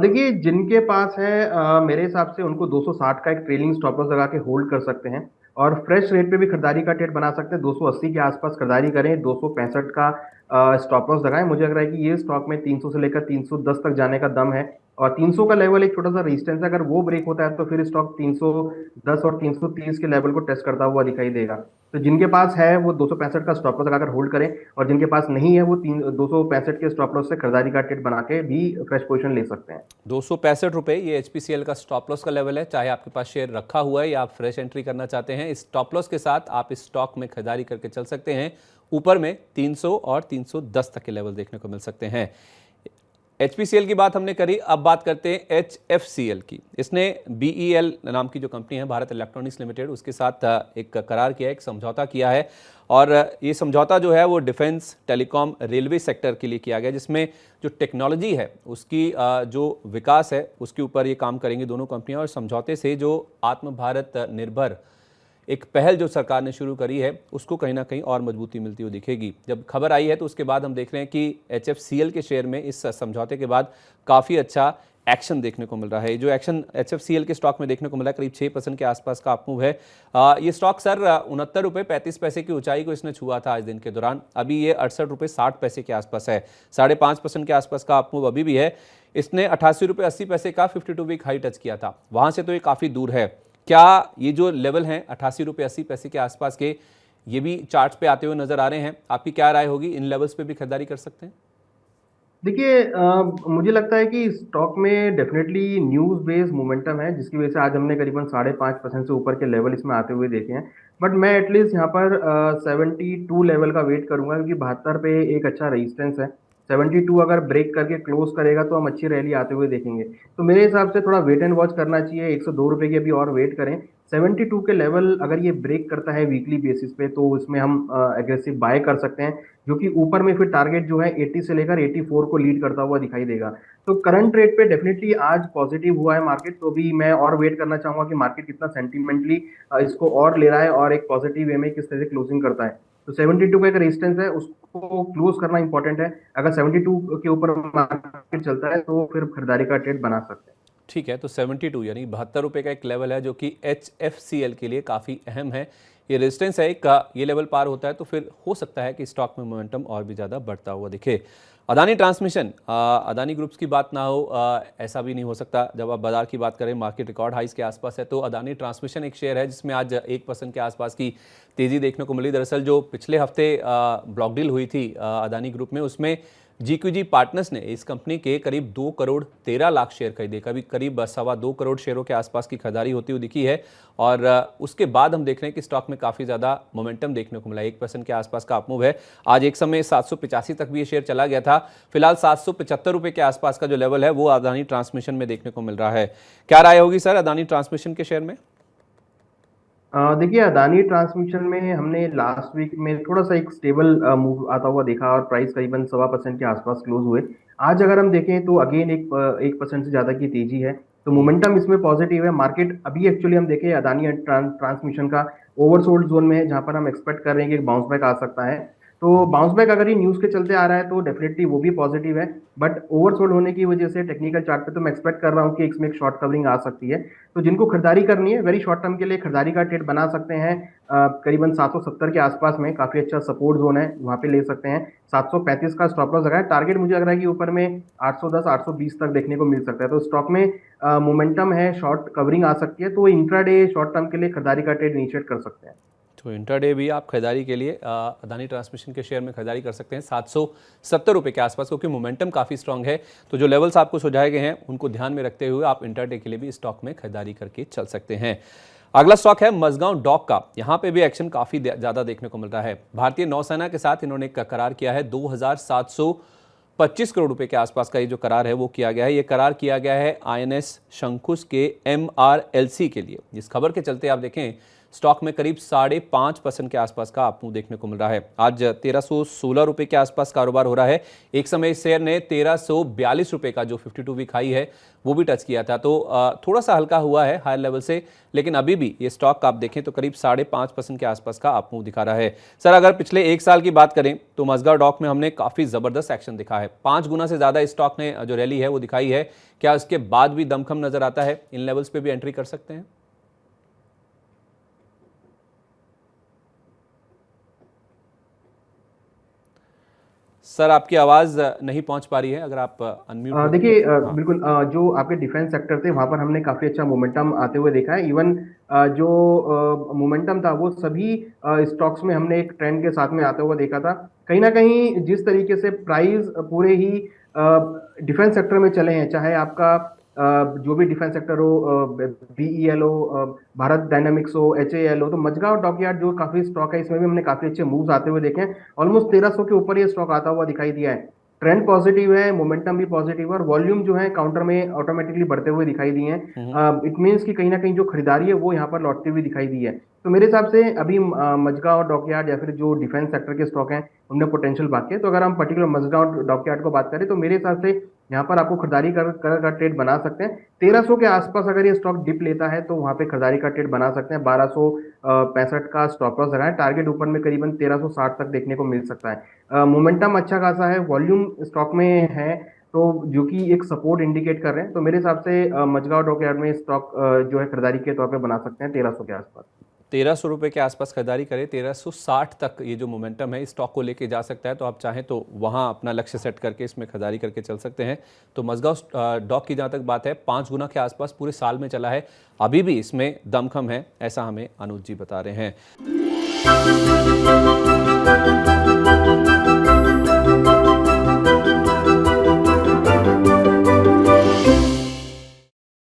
Speaker 2: देखिए, जिनके पास है मेरे हिसाब से उनको 260 का एक ट्रेलिंग स्टॉप लॉस लगा के होल्ड कर सकते हैं, और फ्रेश रेट पे भी खरीदारी का ट्रेड बना सकते हैं। 280 के आसपास खरीदारी करें, 265 का स्टॉप लॉस लगाएं। मुझे लग रहा है कि ये स्टॉक में 300 से लेकर 310 तक जाने का दम है, और 300 का लेवल एक छोटा सा रेजिस्टेंस है। अगर वो ब्रेक होता है तो फिर स्टॉक 310 और 330 के लेवल को टेस्ट करता हुआ दिखाई देगा। तो जिनके पास है वो 265 का स्टॉप लॉस लगाकर होल्ड करें, और जिनके पास नहीं है वो 265 के स्टॉप लॉस से खरीदारी का ट्रेड बना के भी फ्रेश पोजीशन ले सकते हैं।
Speaker 1: 265 रुपये ये एचपीसीएल का स्टॉप लॉस का लेवल है, चाहे आपके पास शेयर रखा हुआ है या आप फ्रेश एंट्री करना चाहते हैं। इस स्टॉप लॉस के साथ आप इस स्टॉक में खरीदारी करके चल सकते हैं। ऊपर में 300 और 310 तक के लेवल देखने को मिल सकते हैं। एचपीसीएल की बात हमने करी, अब बात करते हैं एचएफसीएल की। इसने बीईएल नाम की जो कंपनी है, भारत इलेक्ट्रॉनिक्स लिमिटेड, उसके साथ एक करार किया है, एक समझौता किया है। और ये समझौता जो है वो डिफेंस, टेलीकॉम, रेलवे सेक्टर के लिए किया गया, जिसमें जो टेक्नोलॉजी है उसकी जो विकास है उसके ऊपर ये काम करेंगी दोनों कंपनियां। और समझौते से जो आत्म भारत निर्भर एक पहल जो सरकार ने शुरू करी है उसको कहीं ना कहीं और मजबूती मिलती हुई दिखेगी। जब खबर आई है तो उसके बाद हम देख रहे हैं कि एचएफसीएल के शेयर में इस समझौते के बाद काफ़ी अच्छा एक्शन देखने को मिल रहा है। जो एक्शन HFCL के स्टॉक में देखने को मिला है करीब 6% के आसपास का अप मूव है। ये स्टॉक सर 69 रुपये 35 पैसे की ऊंचाई को इसने छुआ था आज दिन के दौरान, अभी ये 68 रुपये 60 पैसे के आसपास है, 5.5% के आसपास का अप मूव अभी भी है। इसने 88 रुपये 80 पैसे का 52 वीक हाई टच किया था, वहां से तो ये काफ़ी दूर है। क्या ये जो लेवल हैं 88 रुपये 80 पैसे के आसपास के, ये भी चार्ट पे आते हुए नजर आ रहे हैं? आपकी क्या राय होगी, इन लेवल्स पे भी खरीदारी कर सकते हैं?
Speaker 2: देखिए, मुझे लगता है कि स्टॉक में डेफिनेटली न्यूज बेस्ड मोमेंटम है, जिसकी वजह से आज हमने करीबन 5.5% से ऊपर के लेवल इसमें आते हुए देखे हैं। बट मैं एटलीस्ट यहाँ पर 72 लेवल का वेट करूंगा, क्योंकि 72 पे एक अच्छा रेजिस्टेंस है। 72 अगर ब्रेक करके क्लोज करेगा तो हम अच्छी रैली आते हुए देखेंगे। तो मेरे हिसाब से थोड़ा वेट एंड वॉच करना चाहिए, 102 रुपए की अभी और वेट करें। 72 के लेवल अगर ये ब्रेक करता है वीकली बेसिस पे, तो इसमें हम एग्रेसिव बाय कर सकते हैं, जो कि ऊपर में फिर टारगेट जो है 80 से लेकर 84 को लीड करता हुआ दिखाई देगा। तो करंट रेट पे डेफिनेटली आज पॉजिटिव हुआ है मार्केट, तो भी मैं और वेट करना चाहूंगा कि मार्केट कितना सेंटिमेंटली इसको और ले रहा है और एक पॉजिटिव वे में किस तरह से क्लोजिंग करता है। तो 72 का एक रेजिस्टेंस है, उसको क्लोज करना इंपॉर्टेंट है। अगर 72 के ऊपर मार्केट चलता है तो फिर खरीदारी का ट्रेड बना सकते हैं।
Speaker 1: ठीक है, तो 72 यानी 72 रुपये का एक लेवल है जो कि HFCL के लिए काफ़ी अहम है। ये रेजिस्टेंस है एक का, ये लेवल पार होता है तो फिर हो सकता है कि स्टॉक में मोमेंटम और भी ज़्यादा बढ़ता हुआ दिखे। अदानी ट्रांसमिशन, अदानी ग्रुप्स की बात ना हो, ऐसा भी नहीं हो सकता। जब आप बाजार की बात करें, मार्केट रिकॉर्ड हाइस के आसपास है, तो अदानी ट्रांसमिशन एक शेयर है जिसमें आज 1% के आसपास की तेज़ी देखने को मिली। दरअसल जो पिछले हफ्ते ब्लॉक डील हुई थी अदानी ग्रुप में, उसमें GQG पार्टनर्स ने इस कंपनी के करीब 2 करोड़ 13 लाख शेयर खरीदे, करीब 2.25 करोड़ शेयरों के आसपास की खरीदारी होती हुई दिखी है। और उसके बाद हम देख रहे हैं कि स्टॉक में काफ़ी ज़्यादा मोमेंटम देखने को मिला, 1% के आसपास का अपमूव है। आज एक समय 785 तक भी ये शेयर चला गया था। फिलहाल 775 रुपये के आसपास का जो लेवल है वो अदानी ट्रांसमिशन में देखने को मिल रहा है। क्या राय होगी सर अदानी ट्रांसमिशन के शेयर में?
Speaker 2: देखिए, अदानी ट्रांसमिशन में हमने लास्ट वीक में थोड़ा सा एक स्टेबल मूव आता हुआ देखा और प्राइस करीबन 1.25% के आसपास क्लोज हुए। आज अगर हम देखें तो अगेन 1% से ज्यादा की तेजी है, तो मोमेंटम इसमें पॉजिटिव है। मार्केट अभी एक्चुअली हम देखें अदानी ट्रांसमिशन का ओवरसोल्ड जोन में है, जहां पर हम एक्सपेक्ट कर रहे हैं कि एक बाउंस बैक आ सकता है। तो बाउंस बैक अगर ये न्यूज के चलते आ रहा है तो डेफिनेटली वो भी पॉजिटिव है, बट ओवरसोल्ड होने की वजह से टेक्निकल चार्ट पे तो मैं एक्सपेक्ट कर रहा हूँ कि इसमें एक शॉर्ट कवरिंग आ सकती है। तो जिनको खरीदारी करनी है वेरी शॉर्ट टर्म के लिए खरीदारी का ट्रेड बना सकते हैं। करीबन 770 के आसपास में काफी अच्छा सपोर्ट जोन है, वहां पे ले सकते हैं। 735 का स्टॉप लॉस लगा है, टारगेट मुझे लग रहा है कि ऊपर में 810 820 तक देखने को मिल सकता है। तो स्टॉक में मोमेंटम है, शॉर्ट कवरिंग आ सकती है, तो इंट्राडे शॉर्ट टर्म के लिए खरीदारी का ट्रेड इनिशिएट कर सकते हैं।
Speaker 1: तो इंटरडे भी आप खरीदारी के लिए अदानी ट्रांसमिशन के शेयर में खरीदारी कर सकते हैं 770 रुपये के आसपास, क्योंकि मोमेंटम काफ़ी स्ट्रांग है। तो जो लेवल्स आपको सुझाए गए हैं उनको ध्यान में रखते हुए आप इंटरडे के लिए भी स्टॉक में खरीदारी करके चल सकते हैं। अगला स्टॉक है मझगांव डॉक का। यहाँ पे भी एक्शन काफ़ी ज़्यादा देखने को मिल रहा है। भारतीय नौसेना के साथ इन्होंने एक करार किया है, 2725 करोड़ रुपए के आसपास का ये जो करार है वो किया गया है। ये करार किया गया है INS शंकुश के MRLC के लिए। इस खबर के चलते आप देखें स्टॉक में करीब 5.5% के आसपास का अपमूव देखने को मिल रहा है। आज 1316 रुपए के आसपास कारोबार हो रहा है। एक समय इस शेयर ने 1342 रुपए का जो 52 वीक हाई है वो भी टच किया था, तो थोड़ा सा हल्का हुआ है हायर लेवल से, लेकिन अभी भी ये स्टॉक आप देखें तो करीब 5.5% के आसपास का अपमूव दिखा रहा है। सर अगर पिछले एक साल की बात करें तो मझगांव डॉक में हमने काफ़ी ज़बरदस्त एक्शन दिखा है, 5 गुना से ज़्यादा इस स्टॉक ने जो रैली है वो दिखाई है। क्या इसके बाद भी दमखम नजर आता है? इन लेवल्स पे भी एंट्री कर सकते हैं? सर आपकी आवाज नहीं पहुंच पा रही है, अगर आप अनम्यूट।
Speaker 2: देखिए, बिल्कुल जो आपके डिफेंस सेक्टर थे वहां पर हमने काफी अच्छा मोमेंटम आते हुए देखा है। इवन जो मोमेंटम था वो सभी स्टॉक्स में हमने एक ट्रेंड के साथ में आता हुआ देखा था। कहीं ना कहीं जिस तरीके से प्राइस पूरे ही डिफेंस सेक्टर में चले हैं, चाहे आपका जो भी डिफेंस सेक्टर हो, BEL हो, भारत डायनामिक्स हो, HAL हो, तो मझगांव डॉकयार्ड जो काफी स्टॉक है इसमें भी हमने काफी अच्छे मूव्स आते हुए देखे हैं। ऑलमोस्ट 1300 के ऊपर ये स्टॉक आता हुआ दिखाई दिया है। ट्रेंड पॉजिटिव है, मोमेंटम भी पॉजिटिव है और वॉल्यूम जो है काउंटर में ऑटोमेटिकली बढ़ते हुए दिखाई दिए हैं। इट मीन्स कि कहीं ना कहीं जो खरीदारी है वो यहाँ पर लौटती हुई दिखाई दी है। तो मेरे हिसाब से अभी मझगांव डॉकयार्ड या फिर जो डिफेंस सेक्टर के स्टॉक हैं उनमें पोटेंशियल बाकी है। तो अगर हम पर्टिकुलर मझगांव डॉकयार्ड को बात करें तो मेरे हिसाब से यहाँ पर आपको खरीदारी कर ट्रेड बना सकते हैं। 1300 के आसपास अगर ये स्टॉक डिप लेता है तो वहां पे खरीदारी का ट्रेड बना सकते हैं। 1265 का स्टॉप लॉस लगाए, टारगेट ऊपर में करीबन 1360 तक देखने को मिल सकता है। मोमेंटम अच्छा खासा है, वॉल्यूम स्टॉक में है तो जो कि एक सपोर्ट इंडिकेट कर रहे हैं। तो मेरे हिसाब से मझगांव डॉकयार्ड में स्टॉक जो है खरीदारी के तौर पे बना सकते हैं 1300 के आसपास।
Speaker 1: 1300 रुपये के आसपास खरीदारी करें। 1360 तक ये जो मोमेंटम है इस स्टॉक को लेके जा सकता है, तो आप चाहें तो वहाँ अपना लक्ष्य सेट करके इसमें खरीदारी करके चल सकते हैं। तो मझगांव डॉक की जहाँ तक बात है 5 गुना के आसपास पूरे साल में चला है, अभी भी इसमें दमखम है, ऐसा हमें अनुज जी बता रहे हैं।